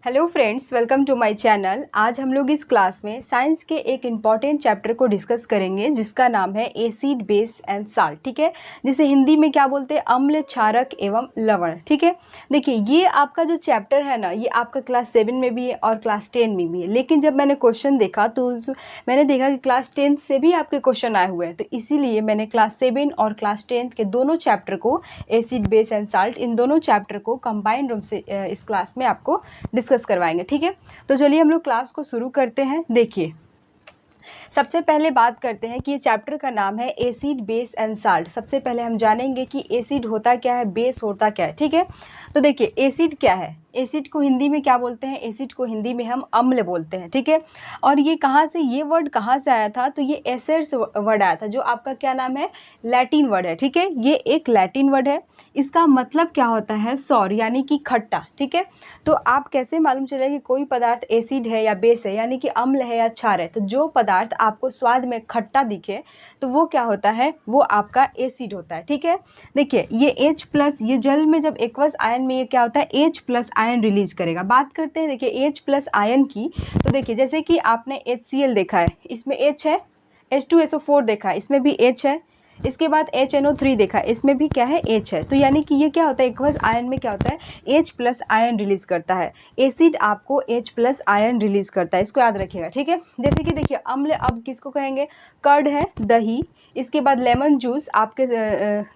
Hello friends, welcome to my channel. आज हम लोग इस क्लास में साइंस के एक इम्पॉर्टेंट चैप्टर को डिस्कस करेंगे जिसका नाम है एसिड, बेस एंड साल्ट। ठीक है, जिसे हिंदी में क्या बोलते हैं, अम्ल, क्षारक एवं लवण। ठीक है, देखिए ये आपका जो चैप्टर है ना, ये आपका क्लास 7 में भी है और क्लास 10 में भी है। लेकिन जब मैंने क्वेश्चन देखा तो मैंने देखा कि क्लास 10 से भी आपके क्वेश्चन आए हुए हैं, तो इसीलिए मैंने क्लास 7 और क्लास 10 के दोनों चैप्टर को, एसिड, बेस एंड साल्ट, इन दोनों चैप्टर को कंबाइंड रूप से इस क्लास में आपको डिस्कस करवाएंगे। ठीक है, तो चलिए हम लोग क्लास को शुरू करते हैं। देखिए, सबसे पहले बात करते हैं कि ये चैप्टर का नाम है एसिड, बेस एंड साल्ट। सबसे पहले हम जानेंगे कि एसिड होता क्या है, बेस होता क्या है। ठीक है, तो देखिए एसिड क्या है। एसिड को हिंदी में क्या बोलते हैं? एसिड को हिंदी में हम अम्ल बोलते हैं। ठीक है, और ये कहाँ से, ये वर्ड कहाँ से आया था? तो ये एसिड्स वर्ड आया था, जो आपका क्या नाम है, लैटिन वर्ड है। ठीक है, ये एक लैटिन वर्ड है। इसका मतलब क्या होता है? सॉर, यानी कि खट्टा। ठीक है, तो आप कैसे मालूम चले कि कोई पदार्थ एसिड है या बेस है, यानी कि अम्ल है या क्षार है? तो जो पदार्थ आपको स्वाद में खट्टा दिखे तो वो क्या होता है, वो आपका एसिड होता है। ठीक है, देखिए ये H+, ये जल में जब एक्वस आयन में ये क्या होता है, H+ आयन रिलीज करेगा। बात करते हैं देखिए H+ आयन की, तो देखिए जैसे कि आपने HCl देखा है, इसमें H है, H2SO4 देखा है, इसमें भी H है, इसके बाद HNO3 देखा, इसमें भी क्या है, H है। तो यानी कि ये क्या होता है, एक्वस आयन में क्या होता है, H+ आयन रिलीज करता है। एसिड आपको H+ आयन रिलीज करता है, इसको याद रखिएगा। ठीक है, जैसे कि देखिए अम्ल अब किसको कहेंगे, कर्ड है, दही, इसके बाद लेमन जूस, आपके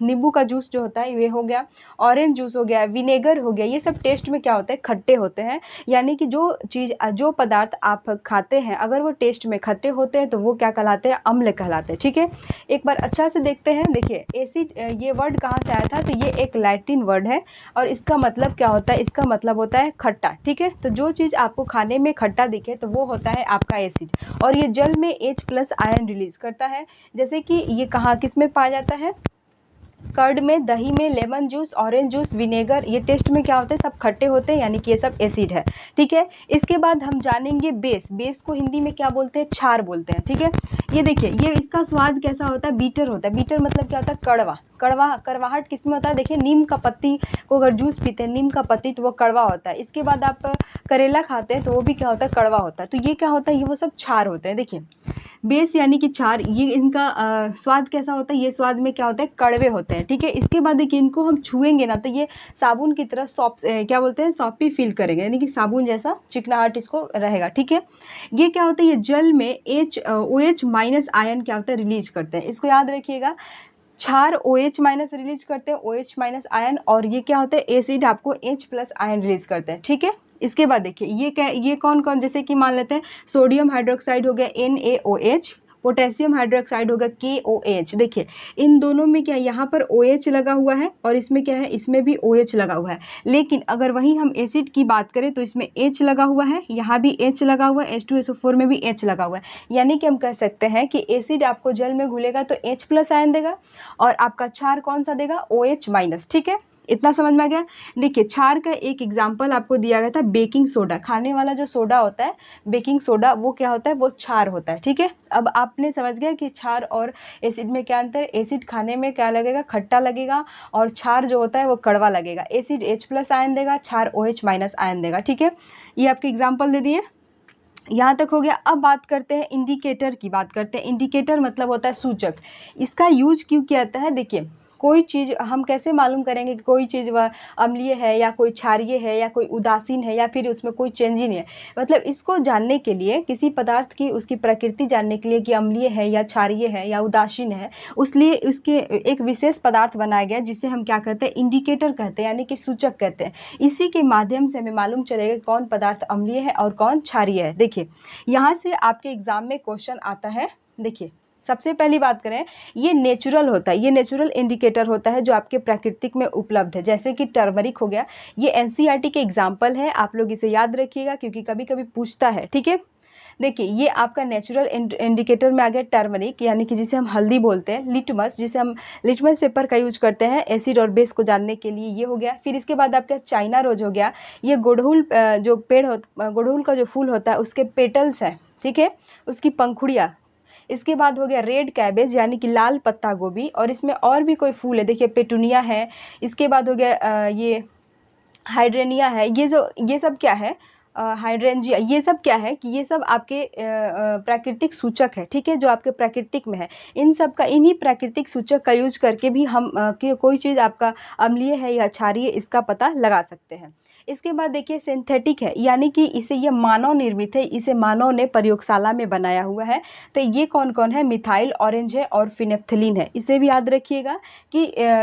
नींबू का जूस जो होता है ये हो गया, ऑरेंज जूस हो गया, विनेगर हो गया, ये सब टेस्ट में क्या होते हैं, खट्टे होते हैं। यानी कि जो पदार्थ आप खाते हैं अगर वो टेस्ट में खट्टे होते हैं तो वो क्या कहलाते हैं, अम्ल कहलाते हैं। ठीक है, एक बार अच्छा से देखते हैं। देखिए एसिड, ये वर्ड कहाँ से आया था? तो ये एक लैटिन वर्ड है और इसका मतलब क्या होता है, इसका मतलब होता है खट्टा। ठीक है, तो जो चीज़ आपको खाने में खट्टा दिखे तो वो होता है आपका एसिड, और ये जल में H+ आयन रिलीज करता है। जैसे कि ये कहाँ, किस में पाया जाता है, कर्ड में, दही में, lemon juice, orange juice, vinegar, ये टेस्ट में क्या होते हैं, सब खट्टे होते हैं, यानी कि ये सब एसिड है। ठीक है, इसके बाद हम जानेंगे बेस। बेस को हिंदी में क्या बोलते हैं, क्षार बोलते हैं। ठीक है, ये देखिए ये इसका स्वाद कैसा होता है, बीटर होता है। बीटर मतलब क्या होता है, कड़वा। कड़वाहट किस में होता है, देखिए नीम का पत्ती को अगर जूस पीते हैं, नीम का पत्ती, तो वो कड़वा होता है। इसके बाद आप करेला खाते हैं तो वो भी क्या होता है, कड़वा होता है। तो ये क्या होता है, ये वो सब क्षार होते हैं। देखिए बेस यानी कि क्षार, ये इनका स्वाद कैसा होता है, ये स्वाद में क्या होता है, कड़वे होते हैं। ठीक है, इसके बाद देखिए इनको हम छुएंगे ना तो ये साबुन की तरह सॉफ्ट, क्या बोलते हैं, सॉफ्टी फील करेंगे, यानी कि साबुन जैसा चिकनाहट इसको रहेगा। ठीक है, ये क्या होता है, ये जल में OH- आयन क्या होता है, रिलीज करते हैं। इसको याद रखिएगा, क्षार OH- रिलीज करते हैं, OH- आयन, और ये क्या होता है, एसिड आपको H+ आयन रिलीज करते हैं। ठीक है, इसके बाद देखिए ये क्या, ये कौन कौन, जैसे कि मान लेते हैं सोडियम हाइड्रोक्साइड हो गया NaOH, पोटेशियम हाइड्रोक्साइड हो गया KOH। देखिए इन दोनों में क्या, यहाँ पर OH लगा हुआ है और इसमें क्या है, इसमें भी OH लगा हुआ है। लेकिन अगर वही हम एसिड की बात करें तो इसमें H लगा हुआ है, यहाँ भी H लगा हुआ है, H2SO4 में भी H लगा हुआ है। यानी कि हम कह सकते हैं कि एसिड आपको जल में घुलेगा तो H+ आयन देगा और आपका क्षार कौन सा देगा, OH-। ठीक है, इतना समझ में आ गया। देखिए क्षार का एक एग्जाम्पल आपको दिया गया था, बेकिंग सोडा। खाने वाला जो सोडा होता है, बेकिंग सोडा, वो क्या होता है, वो क्षार होता है। ठीक है, अब आपने समझ गया कि क्षार और एसिड में क्या अंतर है। एसिड खाने में क्या लगेगा, खट्टा लगेगा, और क्षार जो होता है वो कड़वा लगेगा। एसिड H+ आयन देगा, क्षार OH- आयन देगा। ठीक है, ये आपके एग्जाम्पल दे दिए, यहाँ तक हो गया। अब बात करते हैं इंडिकेटर की, बात करते हैं। इंडिकेटर मतलब होता है सूचक। इसका यूज क्यों किया जाता है, देखिए कोई चीज़ हम कैसे मालूम करेंगे कि कोई चीज़ वह अम्लीय है या कोई क्षारीय है या कोई उदासीन है या फिर उसमें कोई चेंज ही नहीं है। मतलब इसको जानने के लिए, किसी पदार्थ की उसकी प्रकृति जानने के लिए कि अम्लीय है या क्षारीय है या उदासीन है, उसलिए इसके एक विशेष पदार्थ बनाया गया जिसे हम क्या कहते हैं, इंडिकेटर कहते हैं, यानी कि सूचक कहते हैं। इसी के माध्यम से हमें मालूम चलेगा कि कौन पदार्थ अम्लीय है और कौन क्षारीय है। देखिए यहाँ से आपके एग्जाम में क्वेश्चन आता है। देखिए सबसे पहली बात करें, ये नेचुरल होता है, ये नेचुरल इंडिकेटर होता है जो आपके प्राकृतिक में उपलब्ध है। जैसे कि टर्मरिक हो गया, ये NCERT के एग्जाम्पल है, आप लोग इसे याद रखिएगा क्योंकि कभी कभी पूछता है। ठीक है, देखिए ये आपका नेचुरल इंडिकेटर में आ गया टर्मरिक, यानी कि जिसे हम हल्दी बोलते हैं। लिटमस, जिसे हम लिटमस पेपर का यूज करते हैं एसिड और बेस को जानने के लिए, ये हो गया। फिर इसके बाद आपका चाइना रोज हो गया, ये गुड़हल जो पेड़ गुड़हल का जो फूल होता है उसके पेटल्स हैं। ठीक है, उसकी पंखुड़ियाँ। इसके बाद हो गया रेड कैबेज, यानी कि लाल पत्ता गोभी, और इसमें और भी कोई फूल है, देखिए पेटूनिया है। इसके बाद हो गया ये हाइड्रेनिया है। ये सब क्या है, हाइड्रेंजिया, ये सब क्या है कि ये सब आपके प्राकृतिक सूचक है, ठीक है, जो आपके प्राकृतिक में है। इन सब का, इन्हीं प्राकृतिक सूचक का यूज करके भी हम कि कोई चीज़ आपका अम्लीय है या क्षारीय, इसका पता लगा सकते हैं। इसके बाद देखिए सिंथेटिक है, यानी कि इसे ये मानव निर्मित है, इसे मानव ने प्रयोगशाला में बनाया हुआ है। तो ये कौन कौन है, मिथाइल ऑरेंज है और फिनेफ्थलीन है। इसे भी याद रखिएगा कि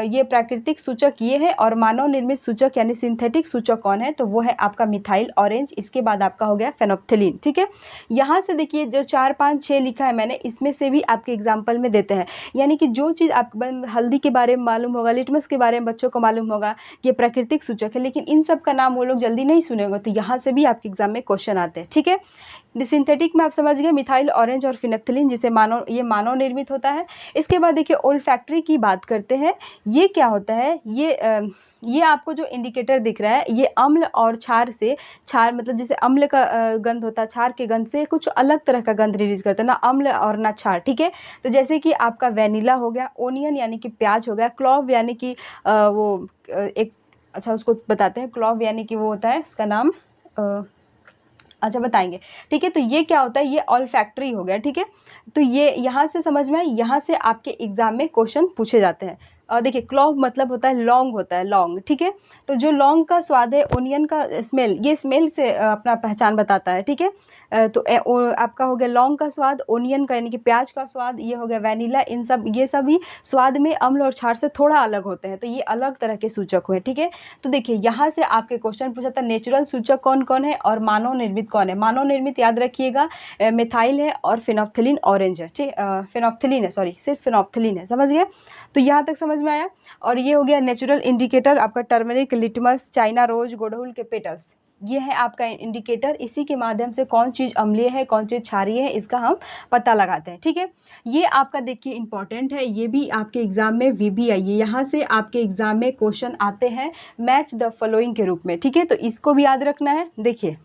ये प्राकृतिक सूचक ये है और मानव निर्मित सूचक यानी सिंथेटिक सूचक कौन है, तो वो है आपका मिथाइल ऑरेंज। इसके बाद आपका हो गया फेनोप्थलीन, ठीक है। यहाँ से देखिए जो 4, 5, 6 लिखा है मैंने, इसमें से भी आपके एग्जाम्पल में देते हैं। यानी कि जो चीज़ आपको हल्दी के बारे में मालूम होगा, लिटमस के बारे में बच्चों को मालूम होगा, ये प्राकृतिक सूचक है, लेकिन इन सब का नाम वो लोग जल्दी नहीं सुनेंगे, तो यहाँ से भी आपके एग्जाम में क्वेश्चन आते हैं, ठीक है। सिंथेटिक में आप समझ गए मिथाइल ऑरेंज और फिनेफ्थलीन, जिसे ये मानव निर्मित होता है। इसके बाद देखिए ओल्फैक्टरी की बात करते हैं। ये क्या होता है, ये आपको जो इंडिकेटर दिख रहा है, ये अम्ल और क्षार से, क्षार मतलब जैसे अम्ल का गंध होता है, क्षार के गंध से कुछ अलग तरह का गंध रिलीज करता है, ना अम्ल और ना क्षार, ठीक है। तो जैसे कि आपका वेनिला हो गया, ओनियन यानी कि प्याज हो गया, क्लोव यानी कि एक, अच्छा उसको बताते हैं, क्लोव यानी कि वो होता है, इसका नाम अच्छा बताएंगे, ठीक है। तो ये क्या होता है, ये ऑल्फैक्टरी हो गया, ठीक है। तो ये यहाँ से समझ में आए, यहाँ से आपके एग्जाम में क्वेश्चन पूछे जाते हैं। देखिए क्लॉव मतलब होता है लौंग, होता है लौंग, ठीक है। तो जो लौंग का स्वाद है, ओनियन का स्मेल, ये स्मेल से अपना पहचान बताता है, ठीक है। तो आपका हो गया लौंग का स्वाद, ओनियन का यानी कि प्याज का स्वाद, ये हो गया वैनिला। इन सब, ये सभी स्वाद में अम्ल और क्षार से थोड़ा अलग होते हैं, तो ये अलग तरह के सूचक हुए, ठीक है। तो देखिए यहाँ से आपके क्वेश्चन पूछा था नेचुरल सूचक कौन कौन है और मानव निर्मित कौन है। मानव निर्मित याद रखिएगा मिथाइल है और फिनोप्थलीन ऑरेंज है, ठीक, फिनोप्थलीन है, सॉरी सिर्फ फिनोप्थलीन है, समझ गए। तो यहाँ तक समझ में आया। और ये हो गया नेचुरल इंडिकेटर आपका टर्मरिक, लिटमस, चाइना रोज, गुड़हल के पेटल्स, ये है आपका इंडिकेटर। इसी के माध्यम से कौन चीज़ अम्लीय है, कौन चीज़ क्षारीय है, इसका हम पता लगाते हैं, ठीक है। ये आपका देखिए इंपॉर्टेंट है, ये भी आपके एग्जाम में VBI, यहाँ से आपके एग्जाम में क्वेश्चन आते हैं मैच द फॉलोइंग के रूप में, ठीक है। तो इसको भी याद रखना है, देखिए।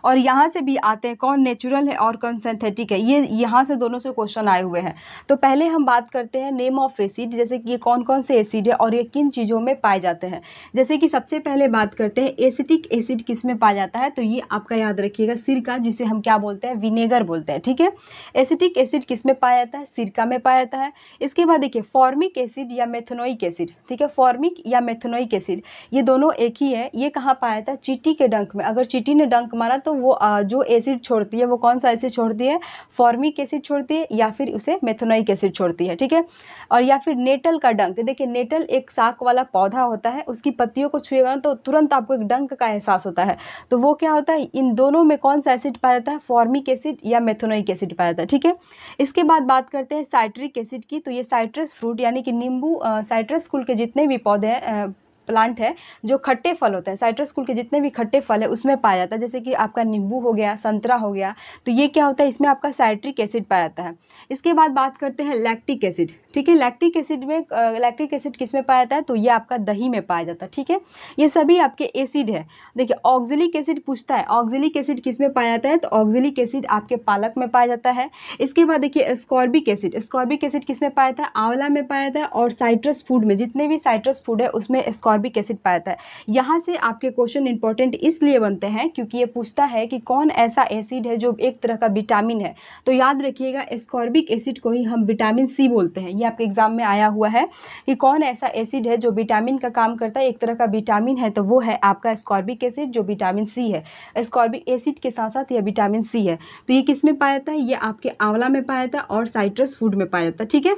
और यहाँ से भी आते हैं कौन नेचुरल है और कौन सिंथेटिक है, ये यहाँ से दोनों से क्वेश्चन आए हुए हैं। तो पहले हम बात करते हैं नेम ऑफ एसिड, जैसे कि ये कौन कौन से एसिड है और ये किन चीज़ों में पाए जाते हैं। जैसे कि सबसे पहले बात करते हैं एसिटिक एसिड किस में पाया जाता है, तो ये आपका याद रखिएगा सिरका, जिसे हम क्या बोलते हैं, विनेगर बोलते हैं, ठीक है। एसिटिक एसिड किस में पाया जाता है, सिरका में पाया जाता है। इसके बाद देखिए फॉर्मिक एसिड या मेथनोइक एसिड, ठीक है, फॉर्मिक या मेथनोइक एसिड, ये दोनों एक ही है। ये कहाँ पाया जाता है, चींटी के डंक में। अगर चींटी ने डंक मारा तो वो जो एसिड छोड़ती है, वो कौन सा एसिड छोड़ती है, फॉर्मिक एसिड छोड़ती है या फिर उसे मेथनोइक एसिड छोड़ती है, ठीक है। और या फिर नेटल का डंक, देखिए नेटल एक शाक वाला पौधा होता है, उसकी पत्तियों को छुएगा तो तुरंत आपको एक डंक का एहसास होता है। तो वो क्या होता है, इन दोनों में कौन सा एसिड पाया जाता है, फॉर्मिक एसिड या मेथनोइक एसिड पाया जाता है, ठीक है। इसके बाद बात करते हैं साइट्रिक एसिड की। तो ये साइट्रस फ्रूट यानी कि नींबू, साइट्रस कुल के जितने भी पौधे हैं, प्लांट है, जो खट्टे फल होते हैं, साइट्रस कुल के जितने भी खट्टे फल है उसमें पाया जाता है। जैसे कि आपका नींबू हो गया, संतरा हो गया, तो ये क्या होता है, इसमें आपका साइट्रिक एसिड पाया जाता है। इसके बाद बात करते हैं लैक्टिक एसिड, ठीक है। लैक्टिक एसिड में, लैक्टिक एसिड किस में पाया जाता है, तो ये आपका दही में पाया जाता है, ठीक है। ये सभी आपके एसिड है। देखिए ऑक्जेलिक एसिड पूछता है, ऑक्जेलिक एसिड किस में पाया जाता है, तो ऑक्जेलिक एसिड आपके पालक में पाया जाता है। इसके बाद देखिए एस्कॉर्बिक एसिड, एस्कॉर्बिक एसिड किस में पाया जाता है, आंवला में पाया जाता है। और साइट्रस फूड में, जितने भी साइट्रस फूड है उसमें एस्कॉर्बिक एसिड पाया जाता है। यहाँ से आपके क्वेश्चन इंपॉर्टेंट इसलिए बनते हैं क्योंकि ये पूछता है कि कौन ऐसा एसिड है जो एक तरह का विटामिन है। तो याद रखिएगा एस्कॉर्बिक एसिड को ही हम विटामिन C बोलते हैं। ये आपके एग्जाम में आया हुआ है कि कौन ऐसा एसिड है जो विटामिन का काम करता है, एक तरह का विटामिन है, तो वो है आपका एस्कॉर्बिक एसिड जो विटामिन C है। एस्कॉर्बिक एसिड के साथ साथ यह विटामिन C है। तो ये किस में पाया जाता है, ये आपके आंवला में पाया जाता है और साइट्रस फूड में पाया जाता है, ठीक है।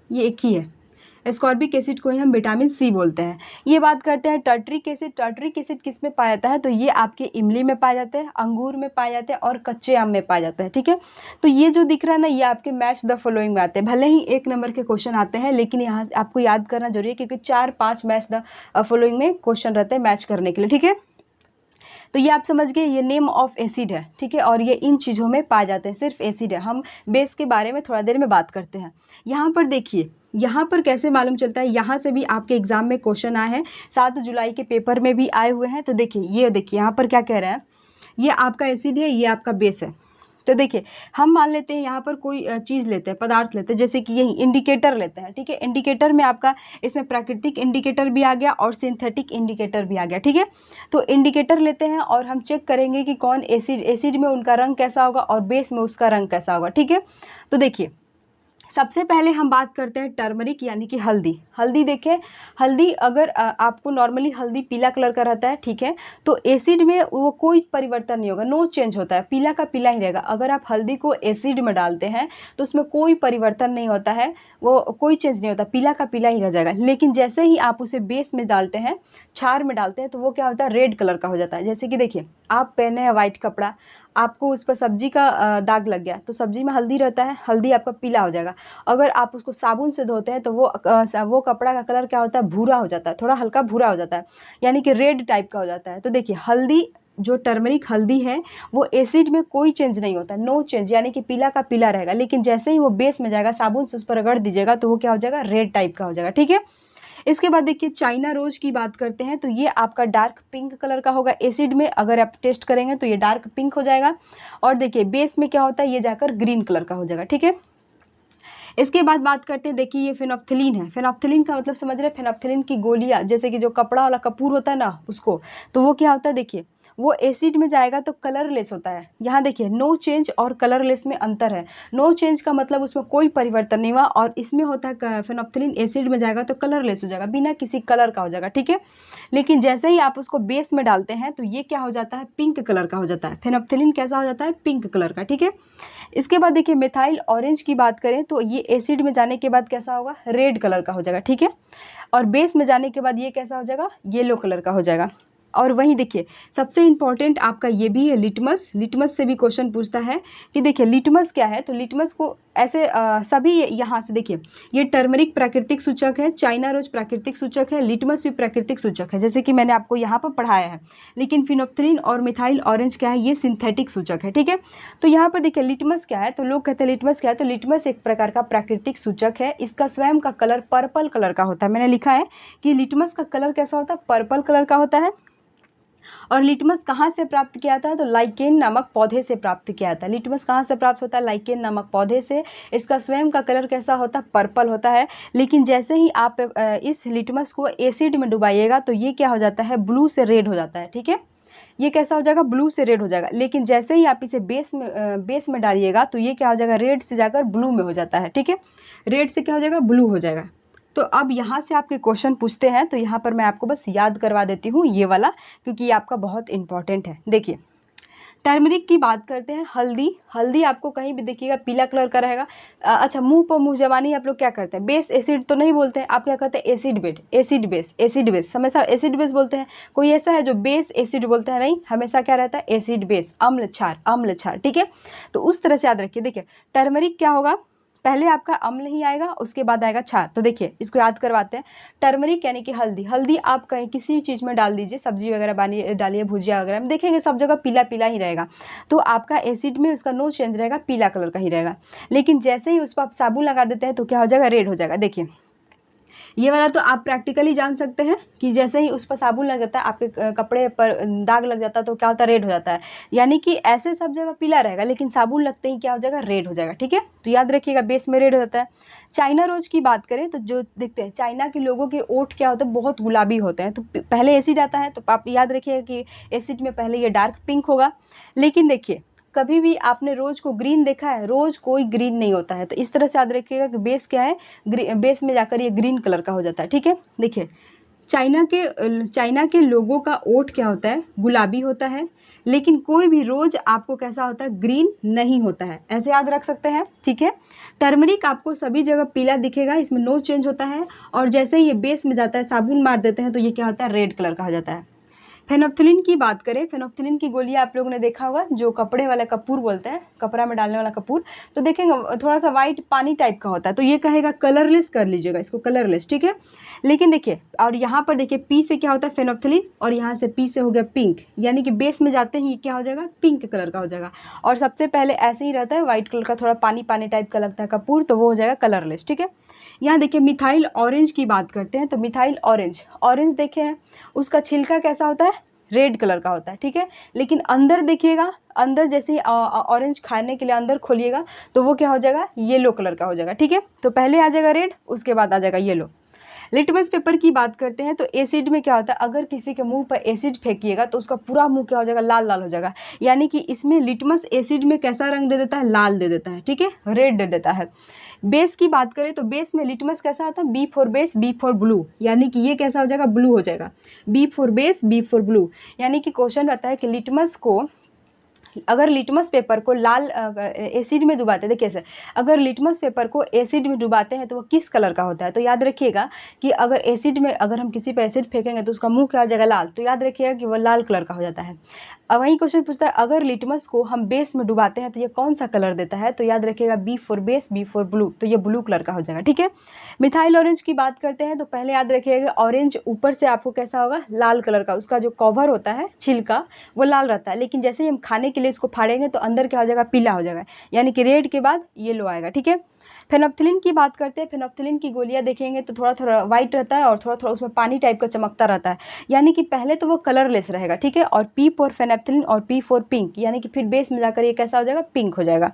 ये एक ही है, एस्कॉर्बिक एसिड को ही हम विटामिन C बोलते हैं। ये बात करते हैं टर्टरिक एसिड। टर्टरिक एसिड किस में पाया जाता है, तो ये आपके इमली में पाया जाता है, अंगूर में पाया जाता है और कच्चे आम में पाया जाता है, ठीक है। तो ये जो दिख रहा है ना, ये आपके मैच द फॉलोइंग में आते हैं। भले ही 1 नंबर के क्वेश्चन आते हैं, लेकिन यहाँ से आपको याद करना जरूरी है क्योंकि 4-5 मैच द फॉलोइंग में क्वेश्चन रहते हैं मैच करने के लिए, ठीक है। तो ये आप समझ गए, ये नेम ऑफ एसिड है, ठीक है। और ये इन चीज़ों में पाए जाते हैं, सिर्फ एसिड है। हम बेस के बारे में थोड़ा देर में बात करते हैं। यहाँ पर देखिए, यहाँ पर कैसे मालूम चलता है, यहाँ से भी आपके एग्जाम में क्वेश्चन आए हैं, 7 जुलाई के पेपर में भी आए हुए हैं। तो देखिए, ये देखिए यहाँ पर क्या कह रहा है, ये आपका एसिड है, ये आपका बेस है। तो देखिए हम मान लेते हैं यहाँ पर कोई चीज़ लेते हैं, पदार्थ लेते हैं, जैसे कि यही इंडिकेटर लेते हैं, ठीक है। इंडिकेटर में आपका इसमें प्राकृतिक इंडिकेटर भी आ गया और सिंथेटिक इंडिकेटर भी आ गया, ठीक है। तो इंडिकेटर लेते हैं और हम चेक करेंगे कि कौन एसिड में उनका रंग कैसा होगा और बेस में उसका रंग कैसा होगा, ठीक है। तो देखिए सबसे पहले हम बात करते हैं टर्मरिक यानी कि हल्दी। हल्दी देखें, हल्दी अगर आपको नॉर्मली हल्दी पीला कलर का रहता है, ठीक है। तो एसिड में वो कोई परिवर्तन नहीं होगा, नो चेंज होता है, पीला का पीला ही रहेगा। अगर आप हल्दी को एसिड में डालते हैं तो उसमें कोई परिवर्तन नहीं होता है, वो कोई चेंज नहीं होता, पीला का पीला ही रह जाएगा। लेकिन जैसे ही आप उसे बेस में डालते हैं, क्षार में डालते हैं, तो वो क्या होता है, रेड कलर का हो जाता है। जैसे कि देखिए आप पहने हैं वाइट कपड़ा, आपको उस पर सब्जी का दाग लग गया, तो सब्जी में हल्दी रहता है, हल्दी आपका पीला हो जाएगा। अगर आप उसको साबुन से धोते हैं तो वो कपड़ा का कलर क्या होता है, भूरा हो जाता है, थोड़ा हल्का भूरा हो जाता है, यानी कि रेड टाइप का हो जाता है। तो देखिए हल्दी, जो टर्मरिक हल्दी है, वो एसिड में कोई चेंज नहीं होता, नो चेंज, यानी कि पीला का पीला रहेगा। लेकिन जैसे ही वो बेस में जाएगा, साबुन से उस पर रगड़ दीजिएगा तो वो क्या हो जाएगा, रेड टाइप का हो जाएगा, ठीक है। इसके बाद देखिए चाइना रोज की बात करते हैं, तो ये आपका डार्क पिंक कलर का होगा। एसिड में अगर आप टेस्ट करेंगे तो ये डार्क पिंक हो जाएगा। और देखिए बेस में क्या होता है, ये जाकर ग्रीन कलर का हो जाएगा, ठीक है। इसके बाद बात करते हैं, देखिए ये फेनोप्थिलीन है। फेनोप्थिलीन का मतलब समझ रहे हैं, फेनोप्थिलीन की गोलियां, जैसे कि जो कपड़ा वाला कपूर होता है ना उसको, तो वो क्या होता है, देखिए वो एसिड में जाएगा तो कलरलेस होता है। यहाँ देखिए नो चेंज और कलरलेस में अंतर है। नो चेंज का मतलब उसमें कोई परिवर्तन नहीं हुआ, और इसमें होता है फेनोप्थिलीन एसिड में जाएगा तो कलरलेस हो जाएगा, बिना किसी कलर का हो जाएगा, ठीक है। लेकिन जैसे ही आप उसको बेस में डालते हैं तो ये क्या हो जाता है, पिंक कलर का हो जाता है। फेनोप्थिलीन कैसा हो जाता है, पिंक कलर का, ठीक है। इसके बाद देखिए मिथाइल ऑरेंज की बात करें तो ये एसिड में जाने के बाद कैसा होगा, रेड कलर का हो जाएगा, ठीक है। और बेस में जाने के बाद ये कैसा हो जाएगा, येलो कलर का हो जाएगा। और वहीं देखिए सबसे इंपॉर्टेंट आपका ये भी है लिटमस। लिटमस से भी क्वेश्चन पूछता है कि देखिए लिटमस क्या है, तो लिटमस को ऐसे सभी यहाँ से देखिए, ये टर्मरिक प्राकृतिक सूचक है, चाइना रोज प्राकृतिक सूचक है, लिटमस भी प्राकृतिक सूचक है, जैसे कि मैंने आपको यहाँ पर पढ़ाया है। लेकिन फिनोप्थिलीन और मिथाइल ऑरेंज क्या है, ये सिंथेटिक सूचक है, ठीक है। तो यहाँ पर देखिए लिटमस क्या है, तो लोग कहते हैं लिटमस क्या है, तो लिटमस एक प्रकार का प्राकृतिक सूचक है। इसका स्वयं का कलर पर्पल कलर का होता है। मैंने लिखा है कि लिटमस का कलर कैसा होता है, पर्पल कलर का होता है। और लिटमस कहाँ से प्राप्त किया था, तो लाइकेन नामक पौधे से प्राप्त किया था। लिटमस कहाँ से प्राप्त होता है, लाइकेन नामक पौधे से। इसका स्वयं का कलर कैसा होता है, पर्पल होता है। लेकिन जैसे ही आप इस लिटमस को एसिड में डुबाइएगा तो ये क्या हो जाता है, ब्लू से रेड हो जाता है, ठीक है। ये कैसा हो जाएगा, ब्लू से रेड हो जाएगा। लेकिन जैसे ही आप इसे बेस में डालिएगा तो ये क्या हो जाएगा, रेड से जाकर ब्लू में हो जाता है, ठीक है। रेड से क्या हो जाएगा, ब्लू हो जाएगा। तो अब यहाँ से आपके क्वेश्चन पूछते हैं, तो यहाँ पर मैं आपको बस याद करवा देती हूँ ये वाला, क्योंकि ये आपका बहुत इंपॉर्टेंट है। देखिए टर्मरिक की बात करते हैं, हल्दी। हल्दी आपको कहीं भी देखिएगा पीला कलर का रहेगा। अच्छा, मुंह पर मुंह जबानी आप लोग क्या करते हैं, बेस एसिड तो नहीं बोलते हैं, आप क्या कहते हैं, acid base, acid base, acid base, हमेशा एसिड बेस बोलते हैं। कोई ऐसा है जो बेस एसिड बोलते हैं, नहीं, हमेशा क्या रहता है, एसिड बेस, अम्ल क्षार, अम्ल क्षार, ठीक है। तो उस तरह से याद रखिए। देखिए टर्मरिक क्या होगा, पहले आपका अम्ल ही आएगा, उसके बाद आएगा क्षार। तो देखिए इसको याद करवाते हैं। टर्मरिक यानी कि हल्दी। हल्दी आप कहीं किसी भी चीज़ में डाल दीजिए, सब्जी वगैरह डालिए, भुजिया वगैरह में देखेंगे सब जगह पीला पीला ही रहेगा। तो आपका एसिड में उसका नो चेंज रहेगा, पीला कलर का ही रहेगा। लेकिन जैसे ही उस पर आप साबुन लगा देते हैं तो क्या हो जाएगा, रेड हो जाएगा। देखिए ये वाला तो आप प्रैक्टिकली जान सकते हैं कि जैसे ही उस पर साबुन लग जाता है, आपके कपड़े पर दाग लग जाता है तो क्या होता है, रेड हो जाता है। यानी कि ऐसे सब जगह पीला रहेगा, लेकिन साबुन लगते ही क्या हो जाएगा, रेड हो जाएगा, ठीक है। तो याद रखिएगा बेस में रेड हो जाता है। चाइना रोज की बात करें तो जो देखते हैं चाइना के लोगों के ओठ क्या होते हैं, बहुत गुलाबी होते हैं। तो पहले एसिड आता है, तो आप याद रखिएगा कि एसिड में पहले ये डार्क पिंक होगा। लेकिन देखिए कभी भी आपने रोज को ग्रीन देखा है, रोज कोई ग्रीन नहीं होता है। तो इस तरह से याद रखिएगा कि बेस क्या है, बेस में जाकर ये ग्रीन कलर का हो जाता है, ठीक है। देखिए चाइना के लोगों का ओठ क्या होता है, गुलाबी होता है। लेकिन कोई भी रोज आपको कैसा होता है, ग्रीन नहीं होता है, ऐसे याद रख सकते हैं, ठीक है। टर्मरिक आपको सभी जगह पीला दिखेगा, इसमें नो चेंज होता है। और जैसे ही ये बेस में जाता है, साबुन मार देते हैं तो ये क्या होता है, रेड कलर का हो जाता है। फेनोप्थिलीन की बात करें, फेनोप्थिलीन की गोलियां आप लोगों ने देखा होगा, जो कपड़े वाला कपूर बोलते हैं, कपड़ा में डालने वाला कपूर। तो देखेंगे थोड़ा सा वाइट पानी टाइप का होता है, तो ये कहेगा कलरलेस कर लीजिएगा इसको, कलरलेस, ठीक है। लेकिन देखिए और यहाँ पर देखिए पी से क्या होता है, फेनोप्थिलीन, और यहाँ से पी से हो गया पिंक, यानी कि बेस में जाते ही क्या हो जाएगा, पिंक कलर का हो जाएगा। और सबसे पहले ऐसे ही रहता है, व्हाइट कलर का थोड़ा पानी पानी टाइप का लगता है कपूर, तो वो हो जाएगा कलरलेस, ठीक है। यहाँ देखिए मिथाइल ऑरेंज की बात करते हैं, तो मिथाइल ऑरेंज, ऑरेंज देखे हैं, उसका छिलका कैसा होता है, रेड कलर का होता है, ठीक है। लेकिन अंदर देखिएगा, अंदर जैसे ही ऑरेंज खाने के लिए अंदर खोलिएगा तो वो क्या हो जाएगा, येलो कलर का हो जाएगा, ठीक है। तो पहले आ जाएगा रेड, उसके बाद आ जाएगा येलो। लिटमस पेपर की बात करते हैं तो एसिड में क्या होता है, अगर किसी के मुंह पर एसिड फेंकिएगा तो उसका पूरा मुंह क्या हो जाएगा, लाल लाल हो जाएगा। यानी कि इसमें लिटमस एसिड में कैसा रंग दे देता है, लाल दे देता है, ठीक है, रेड दे देता है। बेस की बात करें तो बेस में लिटमस कैसा आता है, B for base B for blue, यानी कि ये कैसा हो जाएगा, ब्लू हो जाएगा। B for base B for blue, यानी कि क्वेश्चन रहता है कि लिटमस को, अगर लिटमस पेपर को लाल एसिड में डुबाते हैं, देखिए ऐसे, अगर लिटमस पेपर को एसिड में डुबाते हैं तो वो किस कलर का होता है। तो याद रखिएगा कि अगर एसिड में, अगर हम किसी पे एसिड फेंकेंगे तो उसका मुंह क्या हो जाएगा, लाल, तो याद रखिएगा कि वो लाल कलर का हो जाता है। अब वही क्वेश्चन पूछता है अगर लिटमस को हम बेस में डुबाते हैं तो ये कौन सा कलर देता है। तो याद रखिएगा B for base B for blue, तो ये ब्लू कलर का हो जाएगा, ठीक है। मिथाइल ऑरेंज की बात करते हैं तो पहले याद रखिएगा ऑरेंज ऊपर से आपको कैसा होगा, लाल कलर का, उसका जो कवर होता है छिलका वो लाल रहता है, लेकिन जैसे ही हम खाने के लिए इसको फाड़ेंगे तो अंदर क्या हो जाएगा, पीला हो जाएगा, यानी कि रेड के बाद येलो आएगा, ठीक है। फेनोप्थिलीन की बात करते हैं, फेनोप्थिलीन की गोलियां देखेंगे तो थोड़ा थोड़ा वाइट रहता है और थोड़ा थोड़ा उसमें पानी टाइप का चमकता रहता है, यानी कि पहले तो वो कलरलेस रहेगा, ठीक है। और पी फॉर फेनोप्थिलीन और पी फॉर पिंक, यानी कि फिर बेस में जाकर ये कैसा हो जाएगा, पिंक हो जाएगा।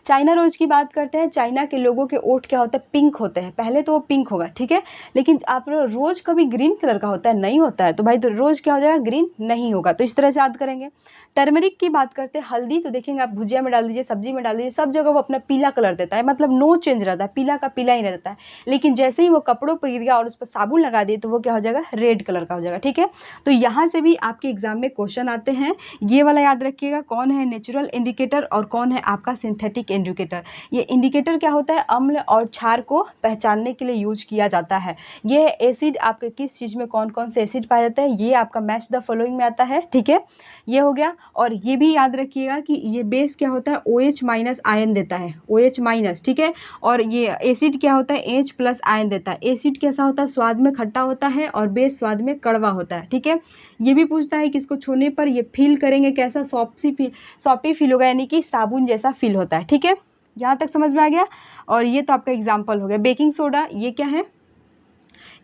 चाइना रोज की बात करते हैं, चाइना के लोगों के ओठ क्या होता है, पिंक होते हैं, पहले तो वो पिंक होगा, ठीक है। लेकिन आप रोज कभी ग्रीन कलर का होता है, नहीं होता है, तो भाई तो रोज क्या हो जाएगा, ग्रीन नहीं होगा, तो इस तरह से याद करेंगे। टर्मरिक की बात करते हैं, हल्दी तो देखेंगे आप भुजिया में डाल दीजिए, सब्जी में डाल दीजिए, सब जगह वो अपना पीला कलर देता है, मतलब नो चेंज रहता है, पीला का पीला ही रहता है। लेकिन जैसे ही वो कपड़ों पर गिर गया और उस पर साबुन लगा दिए तो वो क्या हो जाएगा, रेड कलर का हो जाएगा, ठीक है। तो यहाँ से भी आपके एग्जाम में क्वेश्चन आते हैं, ये वाला याद रखिएगा, कौन है नेचुरल इंडिकेटर और कौन है आपका सिंथेटिक इंडिकेटर। ये इंडिकेटर क्या होता है, अम्ल और क्षार को पहचानने के लिए यूज किया जाता है। ये एसिड आपके किस चीज़ में कौन कौन से एसिड पाया जाता है, ये आपका मैच द फॉलोइंग में आता है, ठीक है, ये हो गया। और ये भी याद रखिएगा कि ये बेस क्या होता है, OH माइनस आयन देता है, OH माइनस, ठीक है। और ये एसिड क्या होता है, H प्लस आयन देता है। एसिड कैसा होता है, स्वाद में खट्टा होता है और बेस स्वाद में कड़वा होता है, ठीक है। ये भी पूछता है कि इसको छूने पर ये फील करेंगे कैसा, सॉपी फील होगा, यानी कि साबुन जैसा फील होता है, ठीक है। यहाँ तक समझ में आ गया। और ये तो आपका एग्जाम्पल हो गया। बेकिंग सोडा ये क्या है,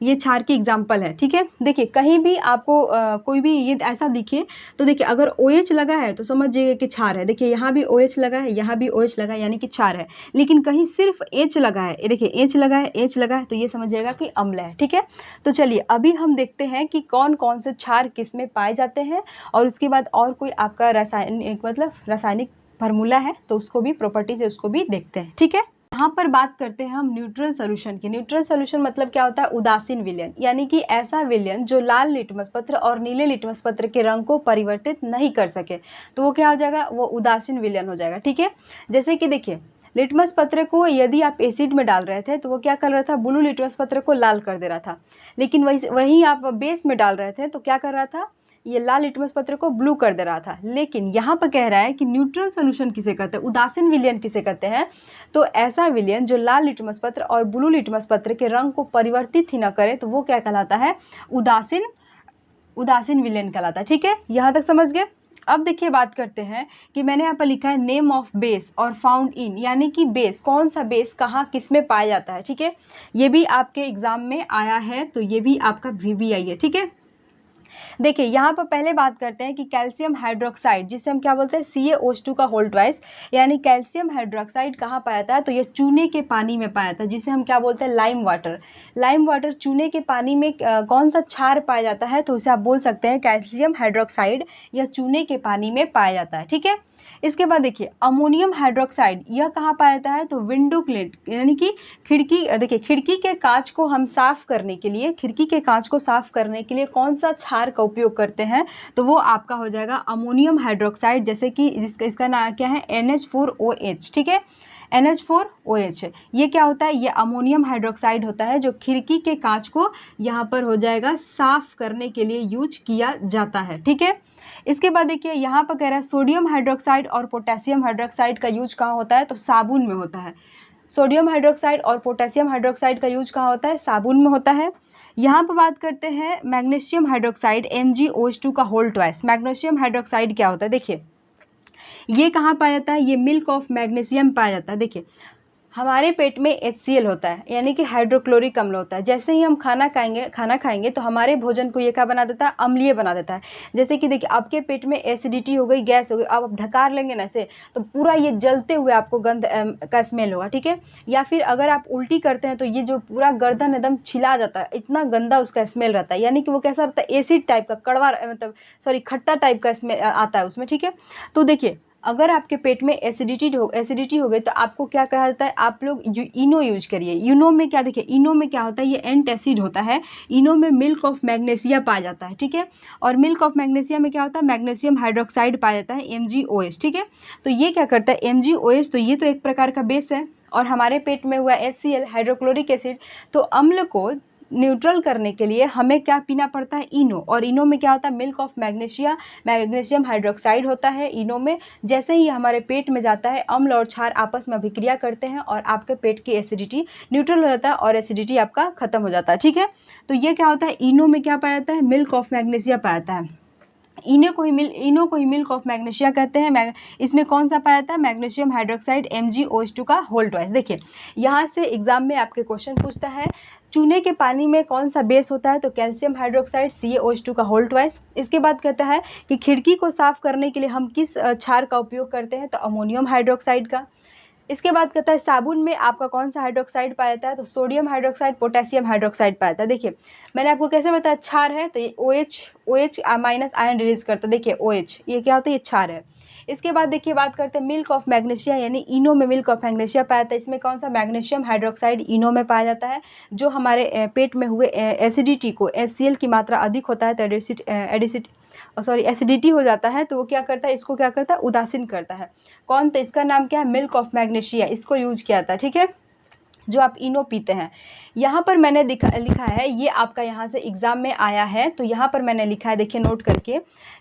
ये क्षार की एग्जाम्पल है, ठीक है। देखिए कहीं भी आपको कोई भी ये ऐसा दिखे तो देखिए अगर OH लगा है तो समझिएगा कि क्षार है। देखिए यहाँ भी OH लगा है, यहाँ भी OH लगा है, यानी कि क्षार है। लेकिन कहीं सिर्फ H लगा है, देखिए H लगा है, H लगा है, तो ये समझिएगा कि अम्ल है, ठीक है। तो चलिए अभी हम देखते हैं कि कौन कौन से क्षार किस में पाए जाते हैं, और उसके बाद और कोई आपका रासायनिक मतलब रासायनिक फार्मूला है तो उसको भी, प्रॉपर्टीज है उसको भी देखते हैं, ठीक है। यहाँ पर बात करते हैं हम न्यूट्रल सोल्यूशन की। न्यूट्रल सोल्यूशन मतलब क्या होता है, उदासीन विलयन, यानी कि ऐसा विलयन जो लाल लिटमस पत्र और नीले लिटमस पत्र के रंग को परिवर्तित नहीं कर सके, तो वो क्या हो जाएगा, वो उदासीन विलयन हो जाएगा, ठीक है। जैसे कि देखिए लिटमस पत्र को यदि आप एसिड में डाल रहे थे तो वो क्या कर रहा था, ब्लू लिटमस पत्र को लाल कर दे रहा था। लेकिन वही आप बेस में डाल रहे थे तो क्या कर रहा था, ये लाल लिटमस पत्र को ब्लू कर दे रहा था। लेकिन यहाँ पर कह रहा है कि न्यूट्रल सोल्यूशन किसे कहते हैं, उदासीन विलयन किसे कहते हैं, तो ऐसा विलयन जो लाल लिटमस पत्र और ब्लू लिटमस पत्र के रंग को परिवर्तित ही न करे तो वो क्या कहलाता है, उदासीन विलयन कहलाता है, ठीक है। यहाँ तक समझ गए। अब देखिए बात करते हैं कि मैंने यहाँ पर लिखा है नेम ऑफ बेस और फाउंड इन, यानी कि बेस, कौन सा बेस कहाँ किस में पाया जाता है, ठीक है। ये भी आपके एग्जाम में आया है, तो ये भी आपका VBI है, ठीक है। देखिए यहाँ पर पहले बात करते हैं कि कैल्शियम हाइड्रोक्साइड, जिसे हम क्या बोलते हैं, CaO2 का होल ट्वाइस, यानी कैल्शियम हाइड्रोक्साइड कहाँ पाया जाता है, तो ये चूने के पानी में पाया जाता है, जिसे हम क्या बोलते हैं, लाइम वाटर। लाइम वाटर, चूने के पानी में कौन सा क्षार पाया जाता है, तो उसे आप बोल सकते हैं कैल्शियम हाइड्रोक्साइड, यह चूने के पानी में पाया जाता है, ठीक है। इसके बाद देखिए अमोनियम हाइड्रोक्साइड, यह कहाँ पाया जाता है, तो विंडो क्लेट, यानी कि खिड़की, देखिए खिड़की के कांच को हम साफ करने के लिए, खिड़की के कांच को साफ करने के लिए कौन सा क्षार का उपयोग करते हैं, तो वो आपका हो जाएगा अमोनियम हाइड्रोक्साइड, जैसे कि इसका नाम क्या है, NH4OH, ठीक है, NH4OH। ये क्या होता है, ये अमोनियम हाइड्रोक्साइड होता है जो खिड़की के कांच को यहाँ पर हो जाएगा साफ करने के लिए यूज किया जाता है, ठीक है। इसके बाद देखिए यहाँ पर कह रहा है सोडियम हाइड्रोक्साइड और पोटेशियम हाइड्रोक्साइड का यूज कहाँ होता है, तो साबुन में होता है। सोडियम हाइड्रोक्साइड और पोटेशियम हाइड्रोक्साइड का यूज कहाँ होता है, साबुन में होता है। यहाँ पर बात करते हैं मैग्नीशियम हाइड्रोक्साइड, MgOH2 का होल ट्वाइस। मैग्नीशियम हाइड्रोक्साइड क्या होता है, देखिए ये कहाँ पाया जाता है, ये मिल्क ऑफ मैग्नीशियम पाया जाता है। देखिए हमारे पेट में HCl होता है, यानी कि हाइड्रोक्लोरिक अम्ल होता है। जैसे ही हम खाना खाएंगे तो हमारे भोजन को ये क्या बना देता है, अम्लीय बना देता है। जैसे कि देखिए आपके पेट में एसिडिटी हो गई, गैस हो गई, आप ढकार लेंगे ना ऐसे, तो पूरा ये जलते हुए आपको गंध का स्मेल होगा, ठीक है। या फिर अगर आप उल्टी करते हैं तो ये जो पूरा गर्दन एकदम छिला जाता है, इतना गंदा उसका स्मेल रहता है, यानी कि वो कैसा रहता है, एसिड टाइप का, कड़वा मतलब सॉरी खट्टा टाइप का स्मेल आता है उसमें, ठीक है। तो देखिए अगर आपके पेट में एसिडिटी हो गई तो आपको क्या कहा जाता है, आप लोग इनो यूज करिए। इनो में क्या, देखिए इनो में क्या होता है, ये एंटासिड होता है। इनो में मिल्क ऑफ मैग्नीशिया पाया जाता है, ठीक है। और मिल्क ऑफ मैग्नीशिया में क्या होता है, मैग्नीशियम हाइड्रोक्साइड पाया जाता है, MgOH, ठीक है। तो ये क्या करता है, MgOH, तो ये तो एक प्रकार का बेस है, और हमारे पेट में हुआ HCl हाइड्रोक्लोरिक एसिड। तो अम्ल को न्यूट्रल करने के लिए हमें क्या पीना पड़ता है, इनो। और इनो में क्या होता है, मिल्क ऑफ मैग्नीशियम हाइड्रोक्साइड होता है इनो में। जैसे ही हमारे पेट में जाता है, अम्ल और क्षार आपस में अभिक्रिया करते हैं और आपके पेट की एसिडिटी न्यूट्रल हो जाता है और एसिडिटी आपका खत्म हो जाता है, ठीक है। तो ये क्या होता है, इनो में क्या पाया जाता है, मिल्क ऑफ मैग्नीशिया पाया जाता है। इनो को ही मिल्क ऑफ मैग्नीशिया कहते हैं। इसमें कौन सा पाया जाता है, मैग्नीशियम हाइड्रोक्साइड MgOH2 का होल ट्वाइस। देखिए यहाँ से एग्जाम में आपके क्वेश्चन पूछता है, चूने के पानी में कौन सा बेस होता है, तो कैल्शियम हाइड्रोक्साइड CaOH2 का होल ट्वाइस। इसके बाद कहता है कि खिड़की को साफ करने के लिए हम किस क्षार का उपयोग करते हैं, तो अमोनियम हाइड्रोक्साइड का। इसके बाद कहता है साबुन में आपका कौन सा हाइड्रोक्साइड पाया जाता है, तो सोडियम हाइड्रोक्साइड, पोटेशियम हाइड्रोक्साइड पाया जाता है। देखिए मैंने आपको कैसे बताया, क्षार है तो ये OH माइनस आयन रिलीज करता है। देखिए OH ये क्या होता है, ये क्षार है। इसके बाद देखिए बात करते हैं मिल्क ऑफ मैग्नीशिया, यानी इनो में मिल्क ऑफ मैग्नीशिया पाया जाता है। इसमें कौन सा, मैग्नीशियम हाइड्रोक्साइड इनो में पाया जाता है। जो हमारे पेट में हुए एसिडिटी को, HCl की मात्रा अधिक होता है तो एसिडिटी हो जाता है, तो वो क्या करता है, इसको क्या करता है, उदासीन करता है। कौन, तो इसका नाम क्या है, मिल्क ऑफ मैग्नीशिया, इसको यूज किया था, ठीक है, जो आप इनो पीते हैं। यहाँ पर मैंने लिखा है, ये आपका यहाँ से एग्जाम में आया है, तो यहाँ पर मैंने लिखा है, देखिए नोट करके,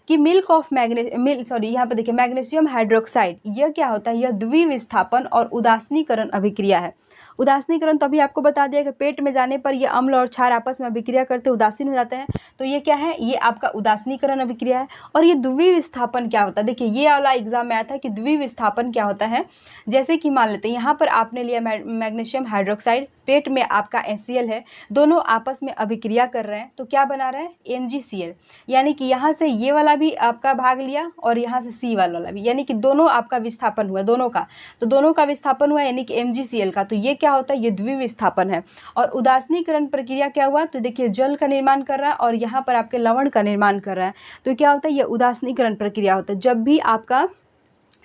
कि मिल्क ऑफ यहाँ पर देखिए मैग्नीशियम हाइड्रोक्साइड, यह क्या होता है, यह द्विविस्थापन और उदासीनीकरण अभिक्रिया है। उदासीनीकरण तो अभी आपको बता दिया कि पेट में जाने पर ये अम्ल और क्षार आपस में अभिक्रिया करते उदासीन हो जाते हैं, तो ये क्या है, ये आपका उदासीनीकरण अभिक्रिया है। और ये द्विविस्थापन क्या होता है, देखिए ये वाला एग्जाम में आया था कि द्विविस्थापन क्या होता है। जैसे कि मान लेते हैं यहाँ पर आपने लिया मैग्नीशियम हाइड्रोक्साइड, पेट में आपका HCl है, दोनों आपस में अभिक्रिया कर रहे हैं, तो क्या बना रहे हैं, MgCl। यानी कि यहाँ से ये वाला भी आपका भाग लिया और यहाँ से C वाला भी, यानी कि दोनों आपका विस्थापन हुआ, दोनों का, तो दोनों का विस्थापन हुआ यानी कि MgCl का। तो ये क्या होता है, ये द्विविस्थापन है। और उदासीनीकरण प्रक्रिया क्या हुआ, तो देखिए जल का निर्माण कर रहा है और यहाँ पर आपके लवण का निर्माण कर रहा है, तो क्या होता है, ये उदासीनीकरण प्रक्रिया होता है। जब भी आपका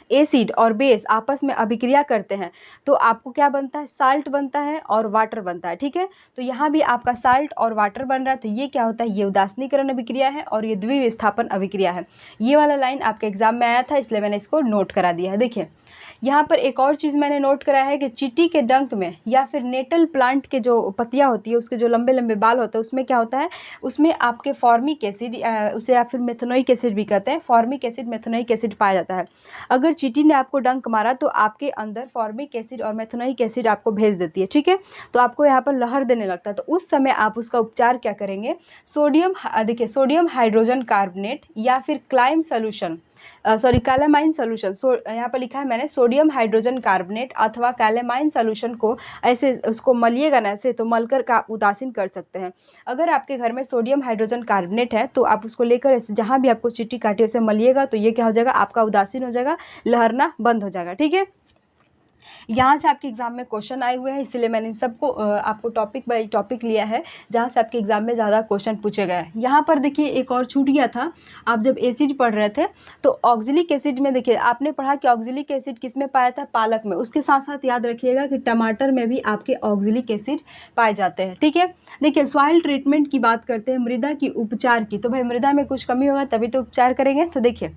एसिड और बेस आपस में अभिक्रिया करते हैं तो आपको क्या बनता है, साल्ट बनता है और वाटर बनता है, ठीक है। तो यहाँ भी आपका साल्ट और वाटर बन रहा है, तो ये क्या होता है, ये उदासीनीकरण अभिक्रिया है और ये द्विविस्थापन अभिक्रिया है। ये वाला लाइन आपके एग्जाम में आया था, इसलिए मैंने इसको नोट करा दिया है। देखिए यहाँ पर एक और चीज़ मैंने नोट करा है कि चींटी के डंक में या फिर नेटल प्लांट के जो पत्तियाँ होती है, उसके जो लंबे लंबे बाल होते हैं, उसमें क्या होता है, उसमें आपके फॉर्मिक एसिड, उसे या फिर मेथनोइक एसिड भी कहते हैं, फॉर्मिक एसिड मेथनोइक एसिड पाया जाता है। अगर चींटी ने आपको डंक मारा तो आपके अंदर फॉर्मिक एसिड और मेथनोइक एसिड आपको भेज देती है, ठीक है। तो आपको यहाँ पर लहर देने लगता है, तो उस समय आप उसका उपचार क्या करेंगे, देखिए सोडियम हाइड्रोजन कार्बोनेट या फिर क्लाइम सोल्यूशन, कैलामाइन सोल्यूशन, यहाँ पर लिखा है मैंने सोडियम हाइड्रोजन कार्बोनेट अथवा कैलामाइन सोल्यूशन को ऐसे उसको मलिएगा ना ऐसे, तो मलकर का उदासीन कर सकते हैं। अगर आपके घर में सोडियम हाइड्रोजन कार्बोनेट है तो आप उसको लेकर ऐसे जहाँ भी आपको चींटी काटी उसे मलिएगा, तो ये क्या हो जाएगा, आपका उदासीन हो जाएगा, लहरना बंद हो जाएगा, ठीक है। यहाँ से आपके एग्जाम में क्वेश्चन आए हुए हैं, इसलिए मैंने इन सबको आपको टॉपिक बाय टॉपिक लिया है जहाँ से आपके एग्जाम में ज़्यादा क्वेश्चन पूछे गए हैं। यहाँ पर देखिए एक और छूट गया था, आप जब एसिड पढ़ रहे थे तो ऑक्जेलिक एसिड में देखिए आपने पढ़ा कि ऑक्जेलिक एसिड किस में पाया था, पालक में। उसके साथ साथ याद रखिएगा कि टमाटर में भी आपके ऑक्जेलिक एसिड पाए जाते हैं, ठीक है। देखिए सॉइल ट्रीटमेंट की बात करते हैं, मृदा की उपचार की, तो भाई मृदा में कुछ कमी होगा तभी तो उपचार करेंगे। तो देखिए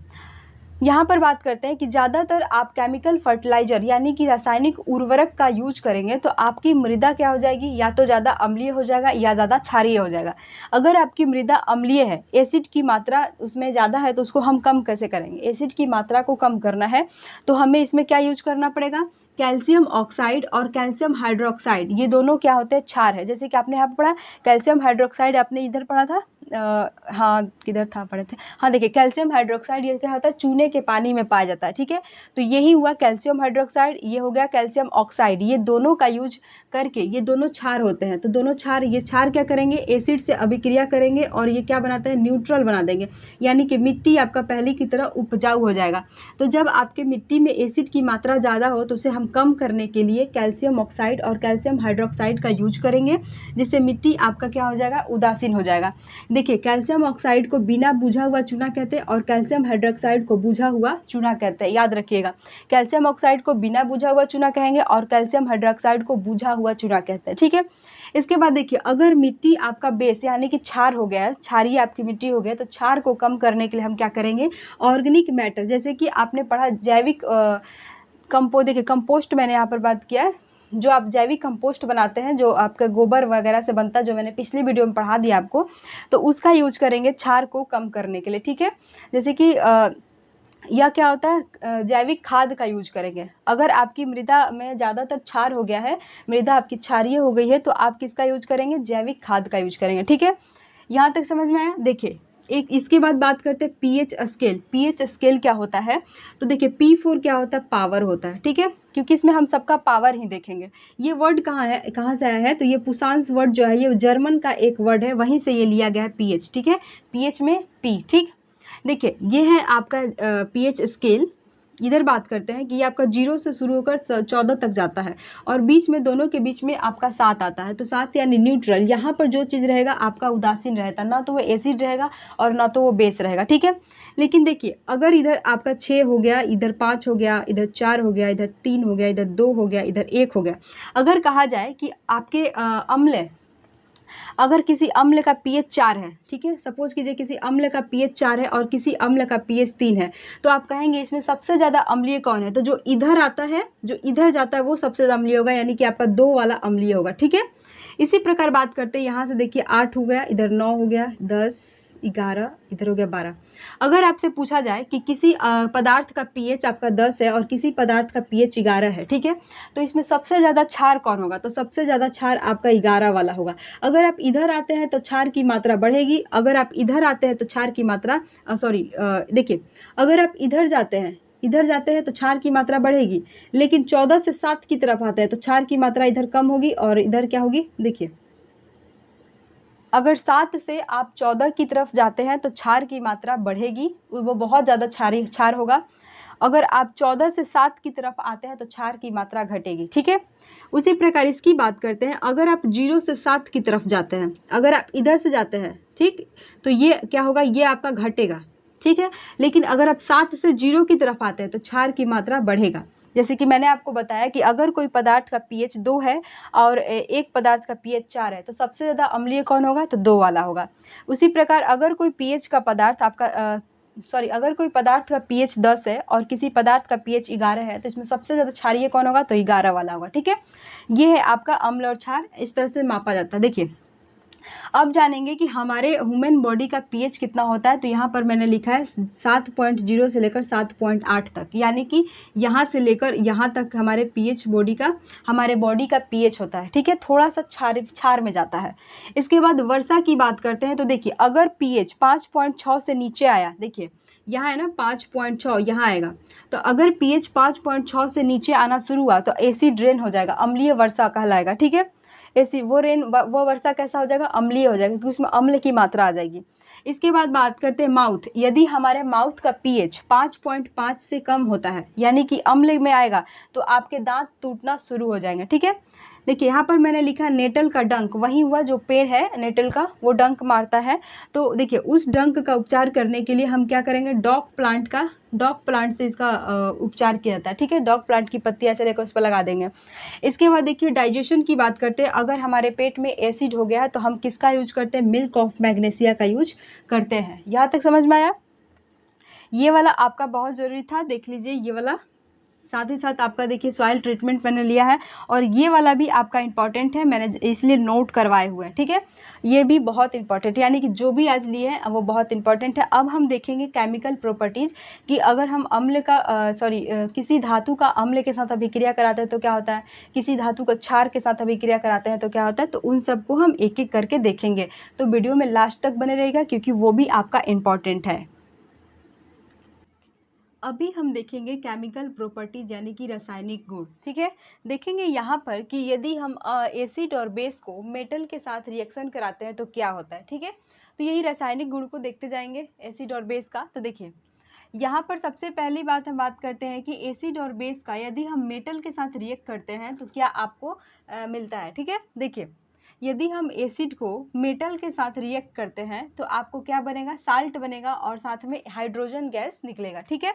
यहाँ पर बात करते हैं कि ज़्यादातर आप केमिकल फर्टिलाइजर यानी कि रासायनिक उर्वरक का यूज करेंगे तो आपकी मृदा क्या हो जाएगी, या तो ज़्यादा अम्लीय हो जाएगा या ज़्यादा क्षारीय हो जाएगा। अगर आपकी मृदा अम्लीय है, एसिड की मात्रा उसमें ज़्यादा है, तो उसको हम कम कैसे करेंगे, एसिड की मात्रा को कम करना है तो हमें इसमें क्या यूज करना पड़ेगा, कैल्शियम ऑक्साइड और कैल्शियम हाइड्रोक्साइड, ये दोनों क्या होते हैं, क्षार है। जैसे कि आपने यहाँ पर पढ़ा कैल्शियम हाइड्रोक्साइड, आपने इधर पढ़ा था हाँ किधर था पढ़े थे, हाँ देखिए कैल्शियम हाइड्रोक्साइड ये क्या होता है, चूने के पानी में पाया जाता है, ठीक है। तो यही हुआ कैल्शियम हाइड्रोक्साइड, ये हो गया कैल्शियम ऑक्साइड, ये दोनों का यूज करके ये दोनों क्षार होते हैं। तो दोनों क्षार, ये क्षार क्या करेंगे, एसिड से अभिक्रिया करेंगे और ये क्या बनाते हैं, न्यूट्रल बना देंगे, यानी कि मिट्टी आपका पहले की तरह उपजाऊ हो जाएगा। तो जब आपके मिट्टी में एसिड की मात्रा ज़्यादा हो तो उसे हम कम करने के लिए कैल्शियम ऑक्साइड और कैल्शियम हाइड्रोक्साइड का यूज करेंगे, जिससे मिट्टी आपका क्या हो जाएगा, उदासीन हो जाएगा। देखिए कैल्शियम ऑक्साइड को बिना बुझा हुआ चूना कहते हैं और कैल्शियम हाइड्रोक्साइड को बुझा हुआ चूना कहते हैं, याद रखिएगा। कैल्शियम ऑक्साइड को बिना बुझा हुआ चूना कहेंगे और कैल्शियम हाइड्रोक्साइड को बुझा हुआ चूना कहते हैं, ठीक है। इसके बाद देखिए अगर मिट्टी आपका बेस यानी कि क्षार हो गया है, क्षारीय आपकी मिट्टी हो गया, तो क्षार को कम करने के लिए हम क्या करेंगे, ऑर्गेनिक मैटर, जैसे कि आपने पढ़ा जैविक देखिए कंपोस्ट मैंने यहाँ पर बात किया है, जो आप जैविक कंपोस्ट बनाते हैं जो आपका गोबर वगैरह से बनता है, जो मैंने पिछली वीडियो में पढ़ा दिया आपको, तो उसका यूज करेंगे क्षार को कम करने के लिए, ठीक है। जैसे कि यह क्या होता है, जैविक खाद का यूज करेंगे। अगर आपकी मृदा में ज़्यादातर क्षार हो गया है, मृदा आपकी क्षारीय हो गई है, तो आप किसका यूज करेंगे, जैविक खाद का यूज करेंगे, ठीक है। यहाँ तक समझ में आया। देखिए एक इसके बाद बात करते हैं पीएच स्केल। पीएच स्केल क्या होता है, तो देखिए P4 क्या होता है, पावर होता है, ठीक है, क्योंकि इसमें हम सबका पावर ही देखेंगे। ये वर्ड कहाँ से आया है, तो ये पुसांस वर्ड जो है ये जर्मन का एक वर्ड है, वहीं से ये लिया गया है पीएच, ठीक है, पीएच में P, ठीक। देखिए ये है आपका पीएच स्केल। इधर बात करते हैं कि ये आपका 0 से शुरू होकर 14 तक जाता है और बीच में दोनों के बीच में आपका 7 आता है। तो 7 यानी न्यूट्रल, यहाँ पर जो चीज़ रहेगा आपका उदासीन रहता है, ना तो वो एसिड रहेगा और ना तो वो बेस रहेगा, ठीक है। लेकिन देखिए अगर इधर आपका 6 हो गया, इधर 5 हो गया, इधर 4 हो गया, इधर 3 हो गया, इधर 2 हो गया, इधर 1 हो गया, अगर कहा जाए कि आपके अम्ल, अगर किसी अम्ल का पीएच 4 है, ठीक है, सपोज कीजिए किसी अम्ल का पीएच 4 है और किसी अम्ल का पीएच 3 है, तो आप कहेंगे इसमें सबसे ज़्यादा अम्लीय कौन है, तो जो इधर आता है, जो इधर जाता है वो सबसे ज़्यादा अम्लीय होगा, यानी कि आपका 2 वाला अम्लीय होगा, ठीक है। इसी प्रकार बात करते हैं, यहाँ से देखिए 8 हो गया, इधर 9 हो गया, 10, 11, इधर हो गया 12। अगर आपसे पूछा जाए कि किसी पदार्थ का पीएच आपका 10 है और किसी पदार्थ का पीएच 11 है, ठीक है, तो इसमें सबसे ज़्यादा क्षार कौन होगा, तो सबसे ज़्यादा क्षार आपका 11 वाला होगा। अगर आप इधर आते हैं तो क्षार की मात्रा बढ़ेगी, अगर आप इधर आते हैं तो क्षार की मात्रा देखिए अगर आप इधर जाते हैं तो क्षार की मात्रा बढ़ेगी, लेकिन 14 से 7 की तरफ आते हैं तो क्षार की मात्रा इधर कम होगी और इधर क्या होगी, देखिए अगर 7 से आप 14 की तरफ जाते हैं तो क्षार की मात्रा बढ़ेगी, वो बहुत ज़्यादा क्षार होगा। अगर आप 14 से 7 की तरफ आते हैं तो क्षार की मात्रा घटेगी, ठीक है। उसी प्रकार इसकी बात करते हैं, अगर आप 0 से 7 की तरफ जाते हैं, अगर आप इधर से जाते हैं, ठीक, तो ये क्या होगा, ये आपका घटेगा, ठीक है। लेकिन अगर आप 7 से 0 की तरफ आते हैं तो क्षार की मात्रा बढ़ेगा। जैसे कि मैंने आपको बताया कि अगर कोई पदार्थ का पीएच 2 है और एक पदार्थ का पीएच 4 है, तो सबसे ज़्यादा अम्लीय कौन होगा, तो 2 वाला होगा। उसी प्रकार अगर कोई पीएच का पदार्थ आपका अगर कोई पदार्थ का पीएच 10 है और किसी पदार्थ का पीएच 11 है, तो इसमें सबसे ज़्यादा क्षारीय कौन होगा, तो 11 वाला होगा, ठीक है। ये है आपका अम्ल और क्षार, इस तरह से मापा जाता है। देखिए अब जानेंगे कि हमारे ह्यूमन बॉडी का पीएच कितना होता है, तो यहाँ पर मैंने लिखा है 7.0 से लेकर 7.8 तक, यानी कि यहाँ से लेकर यहाँ तक हमारे हमारे बॉडी का पीएच होता है, ठीक है, थोड़ा सा क्षार में जाता है। इसके बाद वर्षा की बात करते हैं, तो देखिए अगर पीएच 5.6 से नीचे आया, देखिए यहाँ है ना 5.6, यहाँ आएगा, तो अगर पीएच 5.6 से नीचे आना शुरू हुआ तो एसिड रेन हो जाएगा, अम्लीय वर्षा कहलाएगा, ठीक है। ऐसी वो वर्षा कैसा हो जाएगा, अम्लीय हो जाएगा, क्योंकि उसमें अम्ल की मात्रा आ जाएगी। इसके बाद बात करते हैं माउथ। यदि हमारे माउथ का पीएच 5.5 से कम होता है, यानी कि अम्ल में आएगा, तो आपके दांत टूटना शुरू हो जाएंगे, ठीक है। देखिए यहाँ पर मैंने लिखा नेटल का डंक, वही हुआ जो पेड़ है नेटल का, वो डंक मारता है। तो देखिए उस डंक का उपचार करने के लिए हम क्या करेंगे, डॉग प्लांट से इसका उपचार किया जाता है, ठीक है। डॉग प्लांट की पत्ती ऐसे लेकर उस पर लगा देंगे। इसके बाद देखिए डाइजेशन की बात करते हैं, अगर हमारे पेट में एसिड हो गया है तो हम किसका यूज करते हैं, मिल्क ऑफ मैग्नीशिया का यूज करते हैं। यहाँ तक समझ में आया। ये वाला आपका बहुत ज़रूरी था, देख लीजिए ये वाला साथ ही साथ आपका देखिए सॉइल ट्रीटमेंट मैंने लिया है, और ये वाला भी आपका इंपॉर्टेंट है, मैंने इसलिए नोट करवाए हुए हैं, ठीक है। ये भी बहुत इंपॉर्टेंट, यानी कि जो भी आज लिए हैं वो बहुत इंपॉर्टेंट है। अब हम देखेंगे केमिकल प्रॉपर्टीज़ कि अगर हम अम्ल का किसी धातु का अम्ल के साथ अभिक्रिया कराते हैं तो क्या होता है, किसी धातु का क्षार के साथ अभिक्रिया कराते हैं तो क्या होता है, तो उन सबको हम एक एक करके देखेंगे। तो वीडियो में लास्ट तक बने रहेगा क्योंकि वो भी आपका इंपॉर्टेंट है। अभी हम देखेंगे केमिकल प्रॉपर्टीज यानी कि रासायनिक गुण, ठीक है। देखेंगे यहाँ पर कि यदि हम एसिड और बेस को मेटल के साथ रिएक्शन कराते हैं तो क्या होता है, ठीक है। तो यही रासायनिक गुण को देखते जाएंगे एसिड और बेस का। तो देखिए यहाँ पर सबसे पहली बात हम बात करते हैं कि एसिड और बेस का यदि हम मेटल के साथ रिएक्ट करते हैं तो क्या आपको मिलता है, ठीक है। देखिए यदि हम एसिड को मेटल के साथ रिएक्ट करते हैं तो आपको क्या बनेगा, साल्ट बनेगा और साथ में हाइड्रोजन गैस निकलेगा, ठीक है।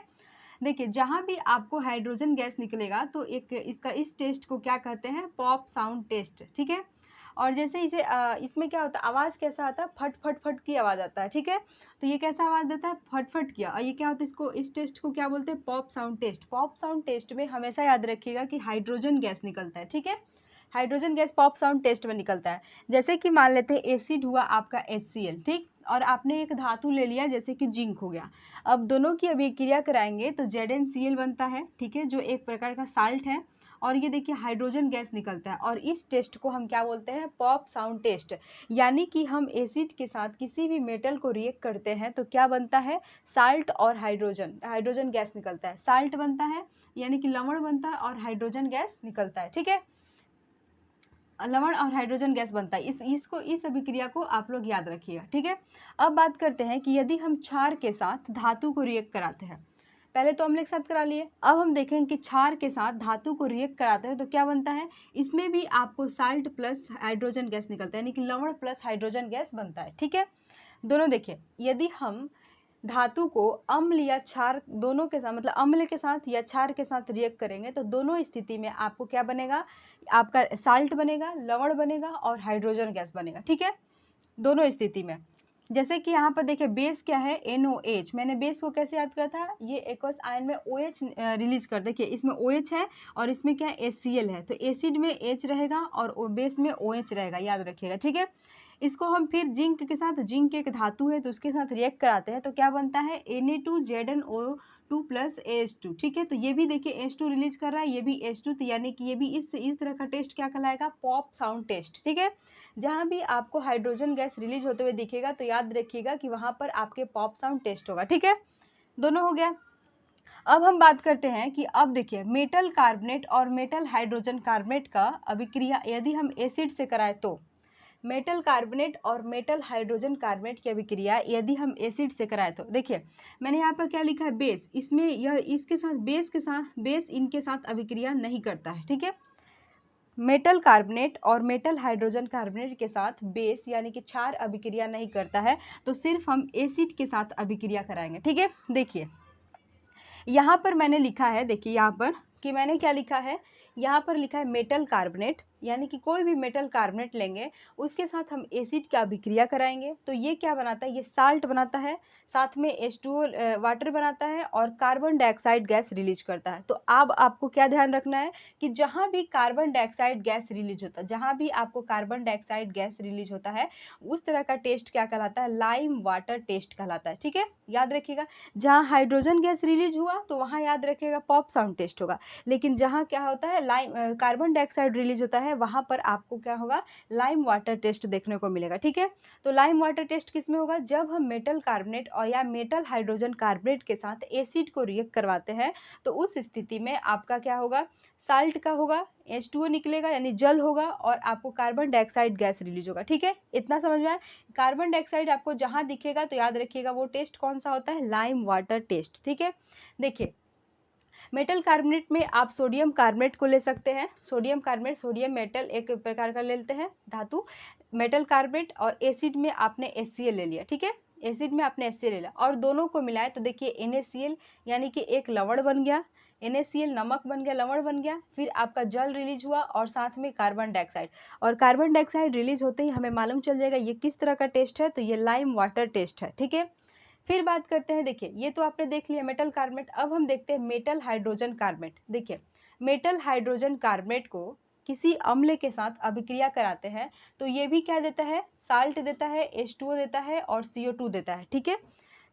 देखिए जहाँ भी आपको हाइड्रोजन गैस निकलेगा तो एक इसका इस टेस्ट को क्या कहते हैं, पॉप साउंड टेस्ट, ठीक है। और जैसे इसे इसमें क्या होता है, आवाज़ कैसा आता है, फट फट फट की आवाज़ आता है, ठीक है। तो ये कैसा आवाज़ देता है, फट फट किया। और ये क्या होता है, इसको इस टेस्ट को क्या बोलते हैं, pop sound test. Pop sound test में हमेशा याद रखिएगा कि हाइड्रोजन गैस निकलता है, ठीक है। Hydrogen gas pop sound test में निकलता है। जैसे कि मान लेते हैं एसिड हुआ आपका HCl, ठीक, और आपने एक धातु ले लिया जैसे कि जिंक हो गया। अब दोनों की अभिक्रिया कराएंगे तो ZnCl बनता है, ठीक है, जो एक प्रकार का साल्ट है। और ये देखिए हाइड्रोजन गैस निकलता है, और इस टेस्ट को हम क्या बोलते हैं, पॉप साउंड टेस्ट। यानी कि हम एसिड के साथ किसी भी मेटल को रिएक्ट करते हैं तो क्या बनता है, साल्ट और हाइड्रोजन गैस निकलता है। साल्ट बनता है यानी कि लवण बनता है और हाइड्रोजन गैस निकलता है, ठीक है। लवण और हाइड्रोजन गैस बनता है। इस अभिक्रिया को आप लोग याद रखिएगा, ठीक है। अब बात करते हैं कि यदि हम क्षार के साथ धातु को रिएक्ट कराते हैं, पहले तो अम्ल के साथ करा लिए, अब हम देखेंगे कि क्षार के साथ धातु को रिएक्ट कराते हैं तो क्या बनता है, इसमें भी आपको साल्ट प्लस हाइड्रोजन गैस निकलता है, यानी कि लवण प्लस हाइड्रोजन गैस बनता है, ठीक है। दोनों देखिए, यदि हम धातु को अम्ल या क्षार दोनों के साथ, मतलब अम्ल के साथ या क्षार के साथ रिएक्ट करेंगे तो दोनों स्थिति में आपको क्या बनेगा, आपका साल्ट बनेगा, लवण बनेगा और हाइड्रोजन गैस बनेगा, ठीक है, दोनों स्थिति में। जैसे कि यहाँ पर देखिए बेस क्या है, NOH। मैंने बेस को कैसे याद करा था, ये एक्वस आयन में OH रिलीज कर, देखिए इसमें OH है और इसमें क्या है, HCl है। तो एसिड में H रहेगा और बेस में OH रहेगा, याद रखिएगा, ठीक है। इसको हम फिर जिंक के साथ, जिंक एक धातु है तो उसके साथ रिएक्ट कराते हैं तो क्या बनता है, Na2ZnO2 प्लस AH2, ठीक है। तो ये भी देखिए H2 रिलीज कर रहा है, ये भी H2, तो यानी कि ये भी इस तरह का टेस्ट क्या कहलाएगा, पॉप साउंड टेस्ट, ठीक है। जहाँ भी आपको हाइड्रोजन गैस रिलीज होते हुए दिखेगा तो याद रखिएगा कि वहाँ पर आपके पॉप साउंड टेस्ट होगा, ठीक है। दोनों हो गया। अब हम बात करते हैं कि अब देखिए मेटल कार्बोनेट और मेटल हाइड्रोजन कार्बोनेट का अभिक्रिया यदि हम एसिड से कराएं तो, मेटल कार्बोनेट और मेटल हाइड्रोजन कार्बोनेट की अभिक्रिया यदि हम एसिड से कराएं तो देखिए मैंने यहाँ पर क्या लिखा है, बेस, इसमें यह इसके साथ बेस इनके साथ अभिक्रिया नहीं करता है, ठीक है। मेटल कार्बोनेट और मेटल हाइड्रोजन कार्बोनेट के साथ बेस यानी कि क्षार अभिक्रिया नहीं करता है, तो सिर्फ हम एसिड के साथ अभिक्रिया कराएंगे, ठीक है। देखिए यहाँ पर मैंने लिखा है, देखिए यहाँ पर कि मैंने क्या लिखा है, यहाँ पर लिखा है मेटल कार्बोनेट, यानी कि कोई भी मेटल कार्बोनेट लेंगे उसके साथ हम एसिड की अभिक्रिया कराएंगे तो ये क्या बनाता है, ये साल्ट बनाता है, साथ में H2O वाटर बनाता है और कार्बन डाइऑक्साइड गैस रिलीज करता है। तो अब आपको क्या ध्यान रखना है कि जहाँ भी कार्बन डाइऑक्साइड गैस रिलीज होता है, जहाँ भी आपको कार्बन डाइऑक्साइड गैस रिलीज होता है उस तरह का टेस्ट क्या कहलाता है, लाइम वाटर टेस्ट कहलाता है, ठीक है, याद रखिएगा। जहाँ हाइड्रोजन गैस रिलीज हुआ तो वहाँ याद रखिएगा पॉप साउंड टेस्ट होगा, लेकिन जहाँ क्या होता है, कार्बन डाइऑक्साइड रिलीज होता है वहाँ पर आपको क्या होगा, लाइम वाटर टेस्ट देखने को मिलेगा, ठीक है। तो लाइम वाटर टेस्ट किस में होगा, जब हम मेटल कार्बोनेट और या मेटल हाइड्रोजन कार्बोनेट के साथ एसिड को रिएक्ट करवाते हैं तो उस स्थिति में आपका क्या होगा, साल्ट का होगा, H2O निकलेगा यानी जल होगा और आपको कार्बन डाइऑक्साइड गैस रिलीज होगा, ठीक है। इतना समझ में आया। कार्बन डाइऑक्साइड आपको जहाँ दिखेगा तो याद रखिएगा वो टेस्ट कौन सा होता है, लाइम वाटर टेस्ट, ठीक है। देखिए मेटल कार्बोनेट में आप सोडियम कार्बोनेट को ले सकते हैं, सोडियम कार्बोनेट, सोडियम मेटल एक प्रकार का ले लेते हैं धातु, मेटल कार्बोनेट, और एसिड में आपने HCl ले लिया, ठीक है, एसिड में आपने HCl ले लिया और दोनों को मिलाए तो देखिए NaCl यानी कि एक लवण बन गया, NaCl नमक बन गया, लवण बन गया, फिर आपका जल रिलीज हुआ और साथ में कार्बन डाइऑक्साइड, और कार्बन डाइऑक्साइड रिलीज होते ही हमें मालूम चल जाएगा ये किस तरह का टेस्ट है, तो ये लाइम वाटर टेस्ट है, ठीक है। फिर बात करते हैं, देखिए ये तो आपने देख लिया मेटल कार्बोनेट। अब हम देखते हैं मेटल हाइड्रोजन कार्बोनेट। देखिए मेटल हाइड्रोजन कार्बोनेट को किसी अम्ल के साथ अभिक्रिया कराते हैं तो ये भी क्या देता है, साल्ट देता है, H2O देता है और CO2 देता है, ठीक है।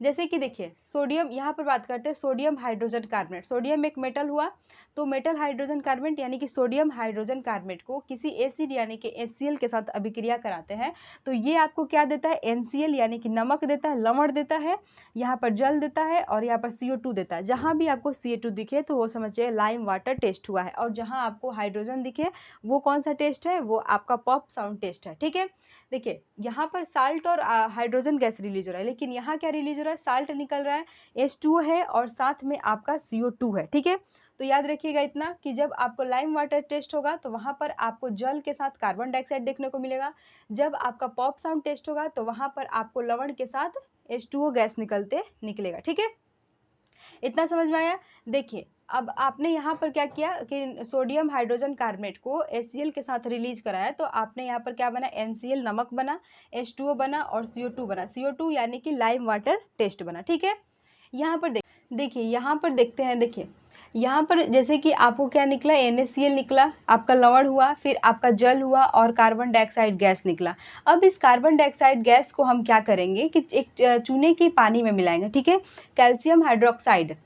जैसे कि देखिए सोडियम, यहाँ पर बात करते हैं सोडियम हाइड्रोजन कार्बोनेट। सोडियम एक मेटल हुआ, तो मेटल हाइड्रोजन कार्बोनेट यानी कि सोडियम हाइड्रोजन कार्बोनेट को किसी एसिड यानी कि HCl के साथ अभिक्रिया कराते हैं तो ये आपको क्या देता है, NCl यानी कि नमक देता है, लवण देता है, यहाँ पर जल देता है और यहाँ पर CO2 देता है। जहाँ भी आपको CO2 दिखे तो वो समझिए लाइम वाटर टेस्ट हुआ है, और जहाँ आपको हाइड्रोजन दिखे वो कौन सा टेस्ट है, वो आपका पॉप साउंड टेस्ट है, ठीक है। देखिए यहाँ पर साल्ट और हाइड्रोजन गैस रिलीज हो रहा है, लेकिन यहाँ क्या रिलीज हो रहा है, साल्ट निकल रहा है, H2O है और साथ में आपका CO2 है, ठीक है। तो याद रखिएगा इतना कि जब आपको लाइम वाटर टेस्ट होगा तो वहाँ पर आपको जल के साथ कार्बन डाइऑक्साइड देखने को मिलेगा। जब आपका पॉप साउंड टेस्ट होगा तो वहाँ पर आपको लवण के साथ H2O गैस निकलेगा, ठीक है। इतना समझ में आया। देखिए अब आपने यहाँ पर क्या किया कि सोडियम हाइड्रोजन कार्बोनेट को HCl के साथ रिलीज कराया, तो आपने यहाँ पर क्या बना, NCl नमक बना, H2O बना और CO2 बना, CO2 यानी कि लाइम वाटर टेस्ट बना, ठीक है। यहाँ पर देखिए यहाँ पर देखते हैं, देखिए यहाँ पर जैसे कि आपको क्या निकला, NaCl निकला, आपका लवण हुआ, फिर आपका जल हुआ और कार्बन डाइऑक्साइड गैस निकला। अब इस कार्बन डाइऑक्साइड गैस को हम क्या करेंगे कि एक चूने की पानी में मिलाएंगे, ठीक है। कैल्शियम हाइड्रोक्साइड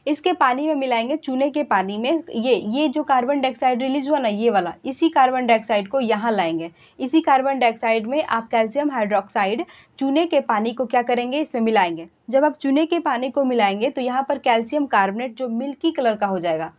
इसके पानी में मिलाएंगे, चूने के पानी में। ये जो कार्बन डाइऑक्साइड रिलीज हुआ ना, ये वाला, इसी कार्बन डाइऑक्साइड को यहाँ लाएंगे। इसी कार्बन डाइऑक्साइड में आप कैल्शियम हाइड्रोक्साइड चूने के पानी को क्या करेंगे, इसमें मिलाएंगे। जब आप चूने के पानी को मिलाएंगे तो यहाँ पर कैल्शियम कार्बोनेट जो मिल्की कलर का हो जाएगा,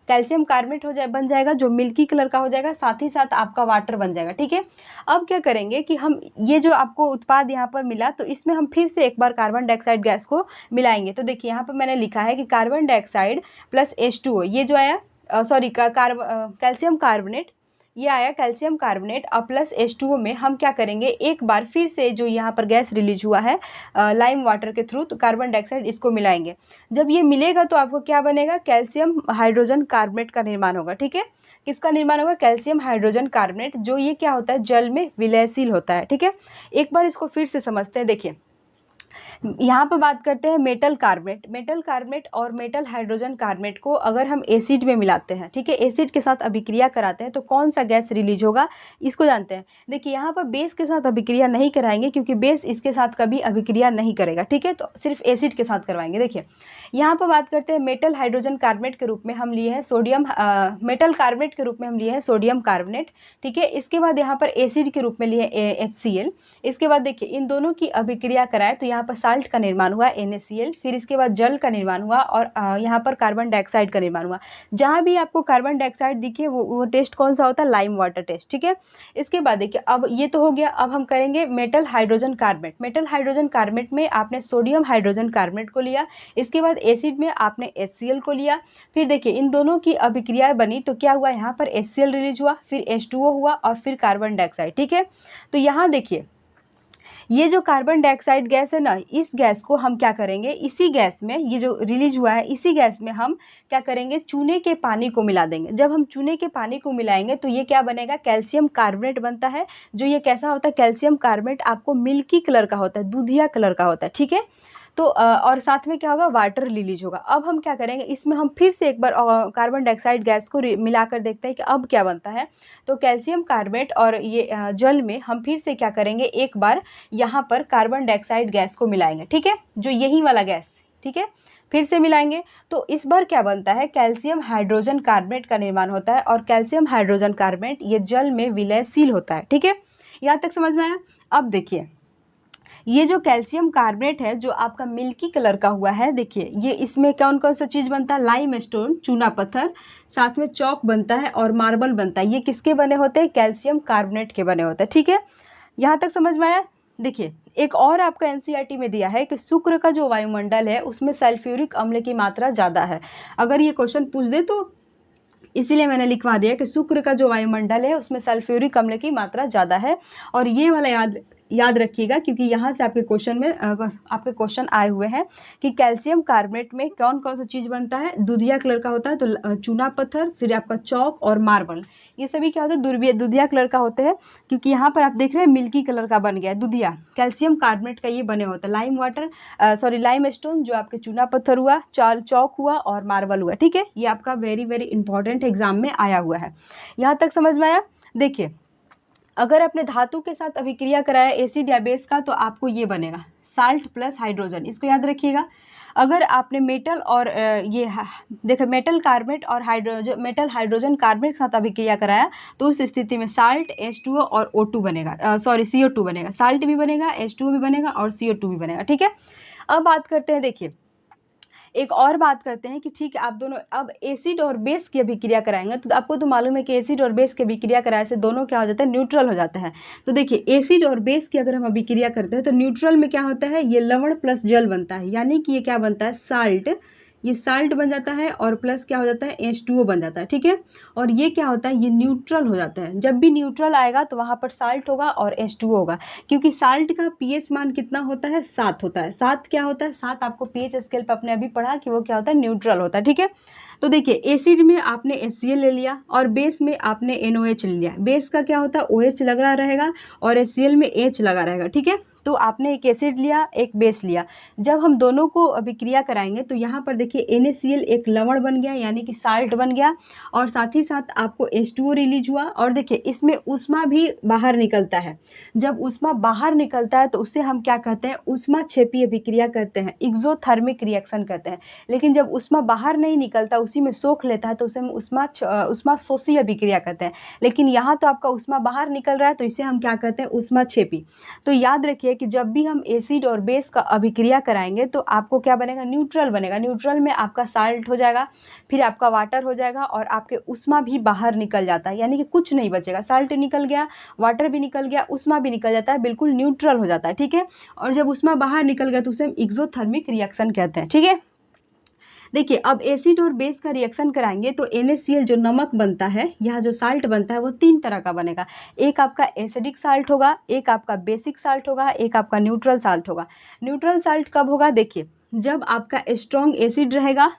कैल्शियम कार्बोनेट बन जाएगा जो मिल्की कलर का हो जाएगा, साथ ही साथ आपका वाटर बन जाएगा, ठीक है। अब क्या करेंगे कि हम ये जो आपको उत्पाद यहाँ पर मिला तो इसमें हम फिर से एक बार कार्बन डाइऑक्साइड गैस को मिलाएंगे। तो देखिए यहाँ पर मैंने लिखा है कि कार्बन डाइऑक्साइड प्लस H2O, ये जो आया कैल्शियम कार्बोनेट, ये आया कैल्शियम कार्बोनेट और प्लस H2O में हम क्या करेंगे, एक बार फिर से जो यहाँ पर गैस रिलीज हुआ है लाइम वाटर के थ्रू, तो कार्बन डाइऑक्साइड इसको मिलाएंगे। जब ये मिलेगा तो आपको क्या बनेगा, कैल्शियम हाइड्रोजन कार्बोनेट का निर्माण होगा, ठीक है। किसका निर्माण होगा, कैल्शियम हाइड्रोजन कार्बोनेट, जो ये क्या होता है, जल में विलयशील होता है, ठीक है। एक बार इसको फिर से समझते हैं। देखिए यहाँ पर बात करते हैं मेटल कार्बोनेट और मेटल हाइड्रोजन कार्बोनेट को अगर हम एसिड में मिलाते हैं, ठीक है, एसिड के साथ अभिक्रिया कराते हैं तो कौन सा गैस रिलीज होगा, इसको जानते हैं। देखिए यहाँ पर बेस के साथ अभिक्रिया नहीं कराएंगे क्योंकि बेस इसके साथ कभी अभिक्रिया नहीं करेगा, ठीक है, तो सिर्फ एसिड के साथ करवाएंगे। देखिए यहाँ पर बात करते हैं मेटल हाइड्रोजन कार्बोनेट के रूप में हम लिए हैं मेटल कार्बोनेट के रूप में हम लिए हैं सोडियम कार्बोनेट, ठीक है। इसके बाद यहाँ पर एसिड के रूप में लिए HCl। इसके बाद देखिए इन दोनों की अभिक्रिया कराए तो यहाँ पर साल्ट का निर्माण हुआ NaCl, फिर इसके बाद जल का निर्माण हुआ और यहाँ पर कार्बन डाइऑक्साइड का निर्माण हुआ। जहाँ भी आपको कार्बन डाइऑक्साइड दिखे वो टेस्ट कौन सा होता है, लाइम वाटर टेस्ट, ठीक है। इसके बाद देखिए अब ये तो हो गया, अब हम करेंगे metal hydrogen carbonate. Metal hydrogen carbonate में आपने सोडियम हाइड्रोजन कार्बोनेट को लिया, इसके बाद एसिड में आपने HCl को लिया। फिर देखिए इन दोनों की अभिक्रिया बनी तो क्या हुआ, यहाँ पर HCl रिलीज हुआ, फिर H2O हुआ और फिर कार्बन डाइऑक्साइड, ठीक है। तो यहाँ देखिए ये जो कार्बन डाइऑक्साइड गैस है ना, इस गैस को हम क्या करेंगे, इसी गैस में ये जो रिलीज हुआ है इसी गैस में हम क्या करेंगे, चूने के पानी को मिला देंगे। जब हम चूने के पानी को मिलाएंगे तो ये क्या बनेगा, कैल्शियम कार्बोनेट बनता है। जो ये कैसा होता है, कैल्शियम कार्बोनेट आपको मिल्की कलर का होता है, दूधिया कलर का होता है, ठीक है। तो और साथ में क्या होगा, वाटर रिलीज होगा। अब हम क्या करेंगे, इसमें हम फिर से एक बार कार्बन डाइऑक्साइड गैस को मिलाकर देखते हैं कि अब क्या बनता है। तो कैल्शियम कार्बोनेट और ये जल में हम फिर से क्या करेंगे, एक बार यहाँ पर कार्बन डाइऑक्साइड गैस को मिलाएंगे, ठीक है, जो यही वाला गैस, ठीक है, फिर से मिलाएंगे। तो इस बार क्या बनता है, कैल्शियम हाइड्रोजन कार्बोनेट का निर्माण होता है और कैल्शियम हाइड्रोजन कार्बोनेट ये जल में विलयशील होता है, ठीक है। यहाँ तक समझ में आया। अब देखिए ये जो कैल्शियम कार्बोनेट है जो आपका मिल्की कलर का हुआ है, देखिए ये इसमें कौन कौन सा चीज़ बनता है, लाइम स्टोन, चूना पत्थर, साथ में चौक बनता है और मार्बल बनता है। ये किसके बने होते हैं, कैल्शियम कार्बोनेट के बने होते हैं, ठीक है। यहाँ तक समझ में आया। देखिए एक और आपका NCERT में दिया है कि शुक्र का जो वायुमंडल है उसमें सल्फ्यूरिक अम्ल की मात्रा ज़्यादा है। अगर ये क्वेश्चन पूछ दे तो इसीलिए मैंने लिखवा दिया कि शुक्र का जो वायुमंडल है उसमें सल्फ्यूरिक अम्ल की मात्रा ज़्यादा है। और ये वाला याद रखिएगा, क्योंकि यहाँ से आपके क्वेश्चन में आपके क्वेश्चन आए हुए हैं कि कैल्शियम कार्बोनेट में कौन कौन सा चीज़ बनता है, दूधिया कलर का होता है, तो चूना पत्थर, फिर आपका चौक और मार्बल, ये सभी क्या होता है, दूधिया कलर का होते हैं। क्योंकि यहाँ पर आप देख रहे हैं मिल्की कलर का बन गया है दूधिया, कैल्शियम कार्बोनेट का ये बने होता है। लाइम स्टोन जो आपके चूना पत्थर हुआ, चौक हुआ और मार्बल हुआ, ठीक है। ये आपका वेरी वेरी इंपॉर्टेंट एग्जाम में आया हुआ है। यहाँ तक समझ में आया। देखिए, अगर अपने धातु के साथ अभिक्रिया कराया एसिड या बेस का, तो आपको ये बनेगा साल्ट प्लस हाइड्रोजन, इसको याद रखिएगा। अगर आपने मेटल और देखो मेटल कार्बोनेट और मेटल हाइड्रोजन कार्बोनेट के साथ अभिक्रिया कराया, तो उस स्थिति में साल्ट H2O और O2 बनेगा, CO2 बनेगा। साल्ट भी बनेगा, H2O भी बनेगा और CO2 भी बनेगा, ठीक है। अब बात करते हैं, देखिए एक और बात करते हैं कि ठीक है, आप दोनों अब एसिड और बेस की अभिक्रिया कराएंगे, तो आपको तो मालूम है कि एसिड और बेस की अभिक्रिया कराने से दोनों क्या हो जाता है, न्यूट्रल हो जाता है। तो देखिए, एसिड और बेस की अगर हम अभिक्रिया करते हैं तो न्यूट्रल में क्या होता है, ये लवण प्लस जल बनता है, यानी कि ये क्या बनता है, साल्ट। ये साल्ट बन जाता है और प्लस क्या हो जाता है, H2O बन जाता है, ठीक है। और ये क्या होता है, ये न्यूट्रल हो जाता है। जब भी न्यूट्रल आएगा तो वहाँ पर साल्ट होगा और H2O होगा, क्योंकि साल्ट का pH मान कितना होता है, 7 होता है। 7 क्या होता है, 7 आपको pH स्केल पर आपने अभी पढ़ा कि वो क्या होता है, न्यूट्रल होता है, ठीक है। तो देखिए, एसिड में आपने HCl ले लिया और बेस में आपने NOH ले लिया। बेस का क्या होता है, OH लगा रहेगा और HCl में H लगा रहेगा, ठीक है। तो आपने एक एसिड लिया, एक बेस लिया। जब हम दोनों को अभिक्रिया कराएंगे तो यहाँ पर देखिए NaCl एक लवण बन गया, यानी कि साल्ट बन गया, और साथ ही साथ आपको H2O रिलीज हुआ। और देखिए, इसमें ऊष्मा भी बाहर निकलता है। जब ऊष्मा बाहर निकलता है तो उसे हम क्या कहते हैं, ऊष्मा क्षेपी अभिक्रिया कहते हैं, एक्सोथर्मिक रिएक्शन कहते हैं। लेकिन जब ऊष्मा बाहर नहीं निकलता, उसी में सोख लेता है, तो उसे हम ऊष्मा शोषी अभिक्रिया कहते हैं। लेकिन यहाँ तो आपका ऊष्मा बाहर निकल रहा है, तो इसे हम क्या कहते हैं, ऊष्मा क्षेपी। तो याद रखिए कि जब भी हम एसिड और बेस का अभिक्रिया कराएंगे तो आपको क्या बनेगा, न्यूट्रल बनेगा। न्यूट्रल में आपका साल्ट हो जाएगा, फिर आपका वाटर हो जाएगा, और आपके ऊष्मा भी बाहर निकल जाता है, यानी कि कुछ नहीं बचेगा। साल्ट निकल गया, वाटर भी निकल गया, ऊष्मा भी निकल जाता है, बिल्कुल न्यूट्रल हो जाता है, ठीक है। और जब ऊष्मा बाहर निकल गया तो उसे हम एक्सोथर्मिक रिएक्शन कहते हैं, ठीक है। देखिए, अब एसिड और बेस का रिएक्शन कराएंगे तो NaCl जो नमक बनता है, यहाँ जो साल्ट बनता है, वो 3 तरह का बनेगा। एक आपका एसिडिक साल्ट होगा, एक आपका बेसिक साल्ट होगा, एक आपका न्यूट्रल साल्ट होगा। न्यूट्रल साल्ट कब होगा, देखिए जब आपका स्ट्रॉन्ग एसिड रहेगा,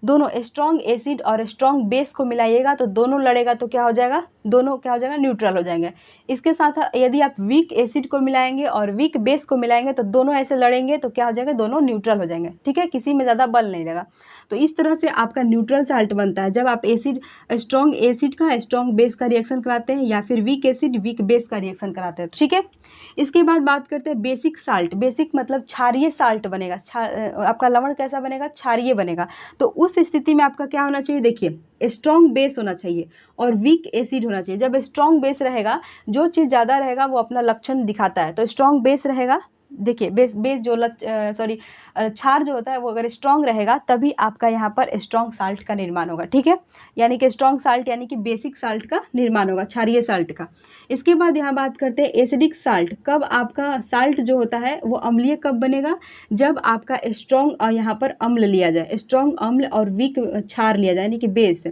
दोनों स्ट्रॉन्ग एसिड और स्ट्रॉन्ग बेस को मिलाइएगा तो दोनों लड़ेगा, तो क्या हो जाएगा, दोनों क्या हो जाएगा, न्यूट्रल हो जाएंगे। इसके साथ यदि आप वीक एसिड को मिलाएंगे और वीक बेस को मिलाएंगे तो दोनों ऐसे लड़ेंगे, तो क्या हो जाएगा, दोनों न्यूट्रल हो जाएंगे, ठीक है। किसी में ज़्यादा बल नहीं लगा। तो इस तरह से आपका न्यूट्रल साल्ट बनता है जब आप स्ट्रॉन्ग एसिड का स्ट्रॉन्ग बेस का रिएक्शन कराते हैं, या फिर वीक एसिड वीक बेस का रिएक्शन कराते हैं, ठीक है। इसके बाद बात करते हैं बेसिक साल्ट। बेसिक मतलब क्षारीय साल्ट बनेगा। आपका लवण कैसा बनेगा, क्षारीय बनेगा। तो उस स्थिति में आपका क्या होना चाहिए, देखिए स्ट्रॉन्ग बेस होना चाहिए और वीक एसिड होना चाहिए। जब स्ट्रॉन्ग बेस रहेगा, जो चीज़ ज़्यादा रहेगा वो अपना लक्षण दिखाता है, तो स्ट्रॉन्ग बेस रहेगा। देखिए, बेस जो क्षार जो होता है वो अगर स्ट्रॉन्ग रहेगा तभी आपका यहाँ पर स्ट्रॉन्ग साल्ट का निर्माण होगा, ठीक है। यानी कि स्ट्रॉन्ग साल्ट यानी कि बेसिक साल्ट का निर्माण होगा, क्षारीय साल्ट का। इसके बाद यहाँ बात करते हैं एसिडिक साल्ट। कब आपका साल्ट जो होता है वो अम्लीय कब बनेगा, जब आपका स्ट्रॉन्ग यहाँ पर अम्ल लिया जाए, स्ट्रॉन्ग अम्ल और वीक क्षार लिया जाए, यानी कि बेस।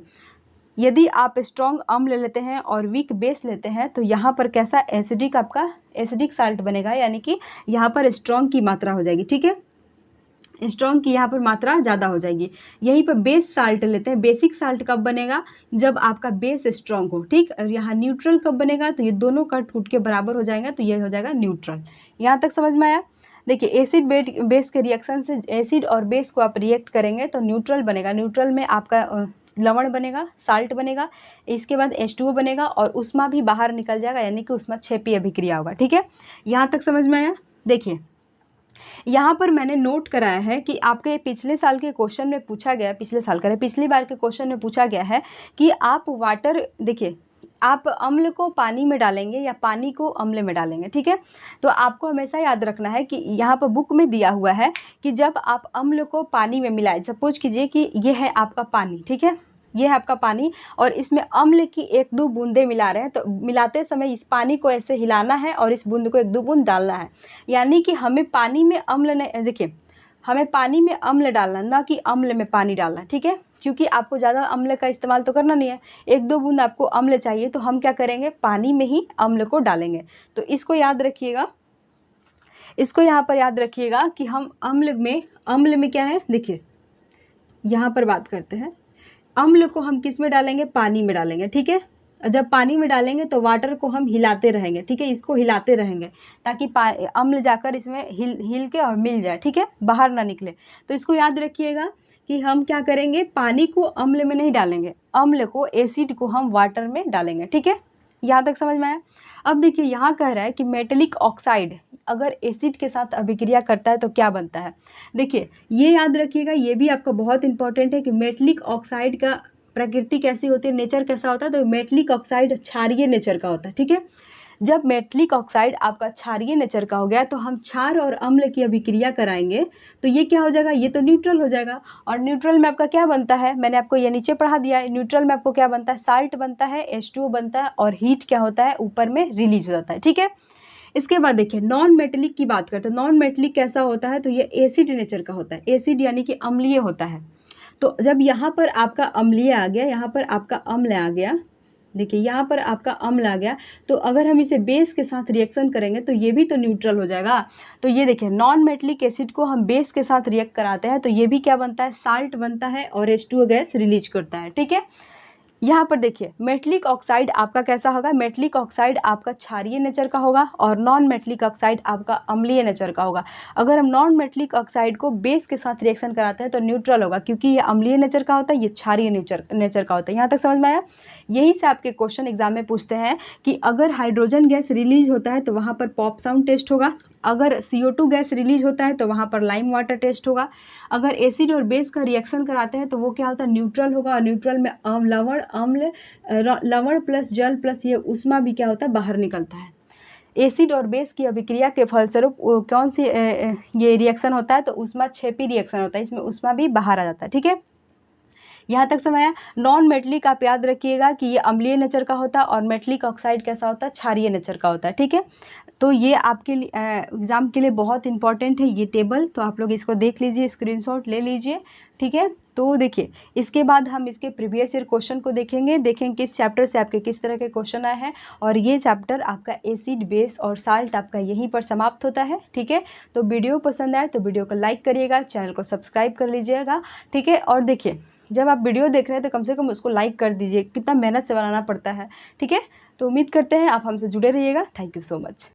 यदि आप स्ट्रॉन्ग अम्ल लेते हैं और वीक बेस लेते हैं तो यहाँ पर कैसा एसिडिक, आपका एसिडिक साल्ट बनेगा, यानी कि यहाँ पर स्ट्रॉन्ग की मात्रा हो जाएगी, ठीक है। स्ट्रॉन्ग की यहाँ पर मात्रा ज़्यादा हो जाएगी। यहीं पर बेस साल्ट लेते हैं। बेसिक साल्ट कब बनेगा, जब आपका बेस स्ट्रॉन्ग हो, ठीक। और यहाँ न्यूट्रल कब बनेगा, तो ये दोनों कट कूट के बराबर हो जाएगा, तो ये हो जाएगा न्यूट्रल। यहाँ तक समझ में आया। देखिए, एसिड बेस के रिएक्शन से एसिड और बेस को आप रिएक्ट करेंगे तो न्यूट्रल बनेगा। न्यूट्रल में आपका लवण बनेगा, साल्ट बनेगा, इसके बाद H2O बनेगा और ऊष्मा भी बाहर निकल जाएगा, यानी कि ऊष्मा क्षेपी अभिक्रिया होगा, ठीक है। यहाँ तक समझ में आया। देखिए, यहाँ पर मैंने नोट कराया है कि आपके पिछले साल के क्वेश्चन में पूछा गया, पिछली बार के क्वेश्चन में पूछा गया है कि आप वाटर, देखिए आप अम्ल को पानी में डालेंगे या पानी को अम्ल में डालेंगे, ठीक है। तो आपको हमेशा याद रखना है कि यहाँ पर बुक में दिया हुआ है कि जब आप अम्ल को पानी में मिलाएं, सपोज कीजिए कि ये है आपका पानी, ठीक है, ये है आपका पानी और इसमें अम्ल की 1-2 बूंदें मिला रहे हैं, तो मिलाते समय इस पानी को ऐसे हिलाना है और इस बूंद को 1-2 बूंद डालना है। यानी कि हमें पानी में अम्ल नहीं, देखिए हमें पानी में अम्ल डालना, ना कि अम्ल में पानी डालना, ठीक है। क्योंकि आपको ज़्यादा अम्ल का इस्तेमाल तो करना नहीं है, 1-2 बूंद आपको अम्ल चाहिए, तो हम क्या करेंगे, पानी में ही अम्ल को डालेंगे। तो इसको याद रखिएगा। इसको यहाँ पर याद रखिएगा कि हम अम्ल में क्या है, देखिए यहाँ पर बात करते हैं। अम्ल को हम किस में डालेंगे, पानी में डालेंगे, ठीक है। जब पानी में डालेंगे तो वाटर को हम हिलाते रहेंगे, ठीक है, इसको हिलाते रहेंगे ताकि अम्ल जाकर इसमें हिल के और मिल जाए, ठीक है, बाहर ना निकले। तो इसको याद रखिएगा कि हम क्या करेंगे, पानी को अम्ल में नहीं डालेंगे, अम्ल को, एसिड को हम वाटर में डालेंगे, ठीक है। यहाँ तक समझ में आया। अब देखिए यहाँ कह रहा है कि मेटेलिक ऑक्साइड अगर एसिड के साथ अभिक्रिया करता है तो क्या बनता है। देखिए ये याद रखिएगा, ये भी आपका बहुत इंपॉर्टेंट है कि मेटेलिक ऑक्साइड का प्रकृति कैसी होती है, नेचर कैसा होता है। तो मेटेलिक ऑक्साइड क्षारीय नेचर का होता है, ठीक है। जब मेटेलिक ऑक्साइड आपका क्षारीय नेचर का हो गया तो हम क्षार और अम्ल की अभिक्रिया कराएंगे तो ये क्या हो जाएगा, ये तो न्यूट्रल हो जाएगा। और न्यूट्रल में आपका क्या बनता है, मैंने आपको ये नीचे पढ़ा दिया है। न्यूट्रल में आपको क्या बनता है, साल्ट बनता है, H2O बनता है और हीट क्या होता है, ऊपर में रिलीज हो जाता है, ठीक है। इसके बाद देखिए नॉन मेटेलिक की बात करते हैं। नॉन मेटेलिक कैसा होता है, तो ये एसिड नेचर का होता है, एसिड यानी कि अम्लीय होता है। तो जब यहाँ पर आपका अम्लीय आ गया, यहाँ पर आपका अम्ल आ गया, देखिए यहाँ पर आपका अम्ल आ गया, तो अगर हम इसे बेस के साथ रिएक्शन करेंगे तो ये भी तो न्यूट्रल हो जाएगा। तो ये देखिए नॉन मेटेलिक एसिड को हम बेस के साथ रिएक्ट कराते हैं तो ये भी क्या बनता है, साल्ट बनता है और H2O गैस रिलीज करता है, ठीक है। यहाँ पर देखिए मेटेलिक ऑक्साइड आपका कैसा होगा, मेटेलिक ऑक्साइड आपका क्षारीय नेचर का होगा और नॉन मेटेलिक ऑक्साइड आपका अम्लीय नेचर का होगा। अगर हम नॉन मेटेलिक ऑक्साइड को बेस के साथ रिएक्शन कराते हैं तो न्यूट्रल होगा, क्योंकि ये अम्लीय नेचर का होता है, ये क्षारीय नेचर का होता है। यहाँ तक समझ में आया। यही से आपके क्वेश्चन एग्जाम में पूछते हैं कि अगर हाइड्रोजन गैस रिलीज होता है तो वहाँ पर पॉप साउंड टेस्ट होगा, अगर CO2 गैस रिलीज होता है तो वहाँ पर लाइम वाटर टेस्ट होगा, अगर एसिड और बेस का रिएक्शन कराते हैं तो वो क्या होता है, न्यूट्रल होगा। और न्यूट्रल में लवण प्लस जल प्लस ये उष्मा भी क्या होता है, बाहर निकलता है। एसिड और बेस की अभिक्रिया के फलस्वरूप कौन सी ये रिएक्शन होता है, तो उष्मा क्षेपी रिएक्शन होता है, इसमें उष्मा भी बाहर आ जाता है, ठीक है। यहाँ तक समझ आया। नॉन मेटेलिक आप याद रखिएगा कि ये अम्लीय नेचर का होता है और मेटेलिक ऑक्साइड कैसा होता है, क्षारीय नेचर का होता है, ठीक है। तो ये आपके लिए एग्ज़ाम के लिए बहुत इंपॉर्टेंट है ये टेबल, तो आप लोग इसको देख लीजिए, स्क्रीनशॉट ले लीजिए, ठीक है। तो देखिए इसके बाद हम इसके प्रीवियस ईयर क्वेश्चन को देखेंगे किस चैप्टर से आपके किस तरह के क्वेश्चन आए हैं। और ये चैप्टर आपका एसिड, बेस और साल्ट आपका यहीं पर समाप्त होता है, ठीक है। तो वीडियो पसंद आए तो वीडियो को लाइक करिएगा, चैनल को सब्सक्राइब कर लीजिएगा, ठीक है। और देखिए जब आप वीडियो देख रहे हैं तो कम से कम उसको लाइक कर दीजिए, कितना मेहनत से बनाना पड़ता है, ठीक है। तो उम्मीद करते हैं आप हमसे जुड़े रहिएगा। Thank you so much.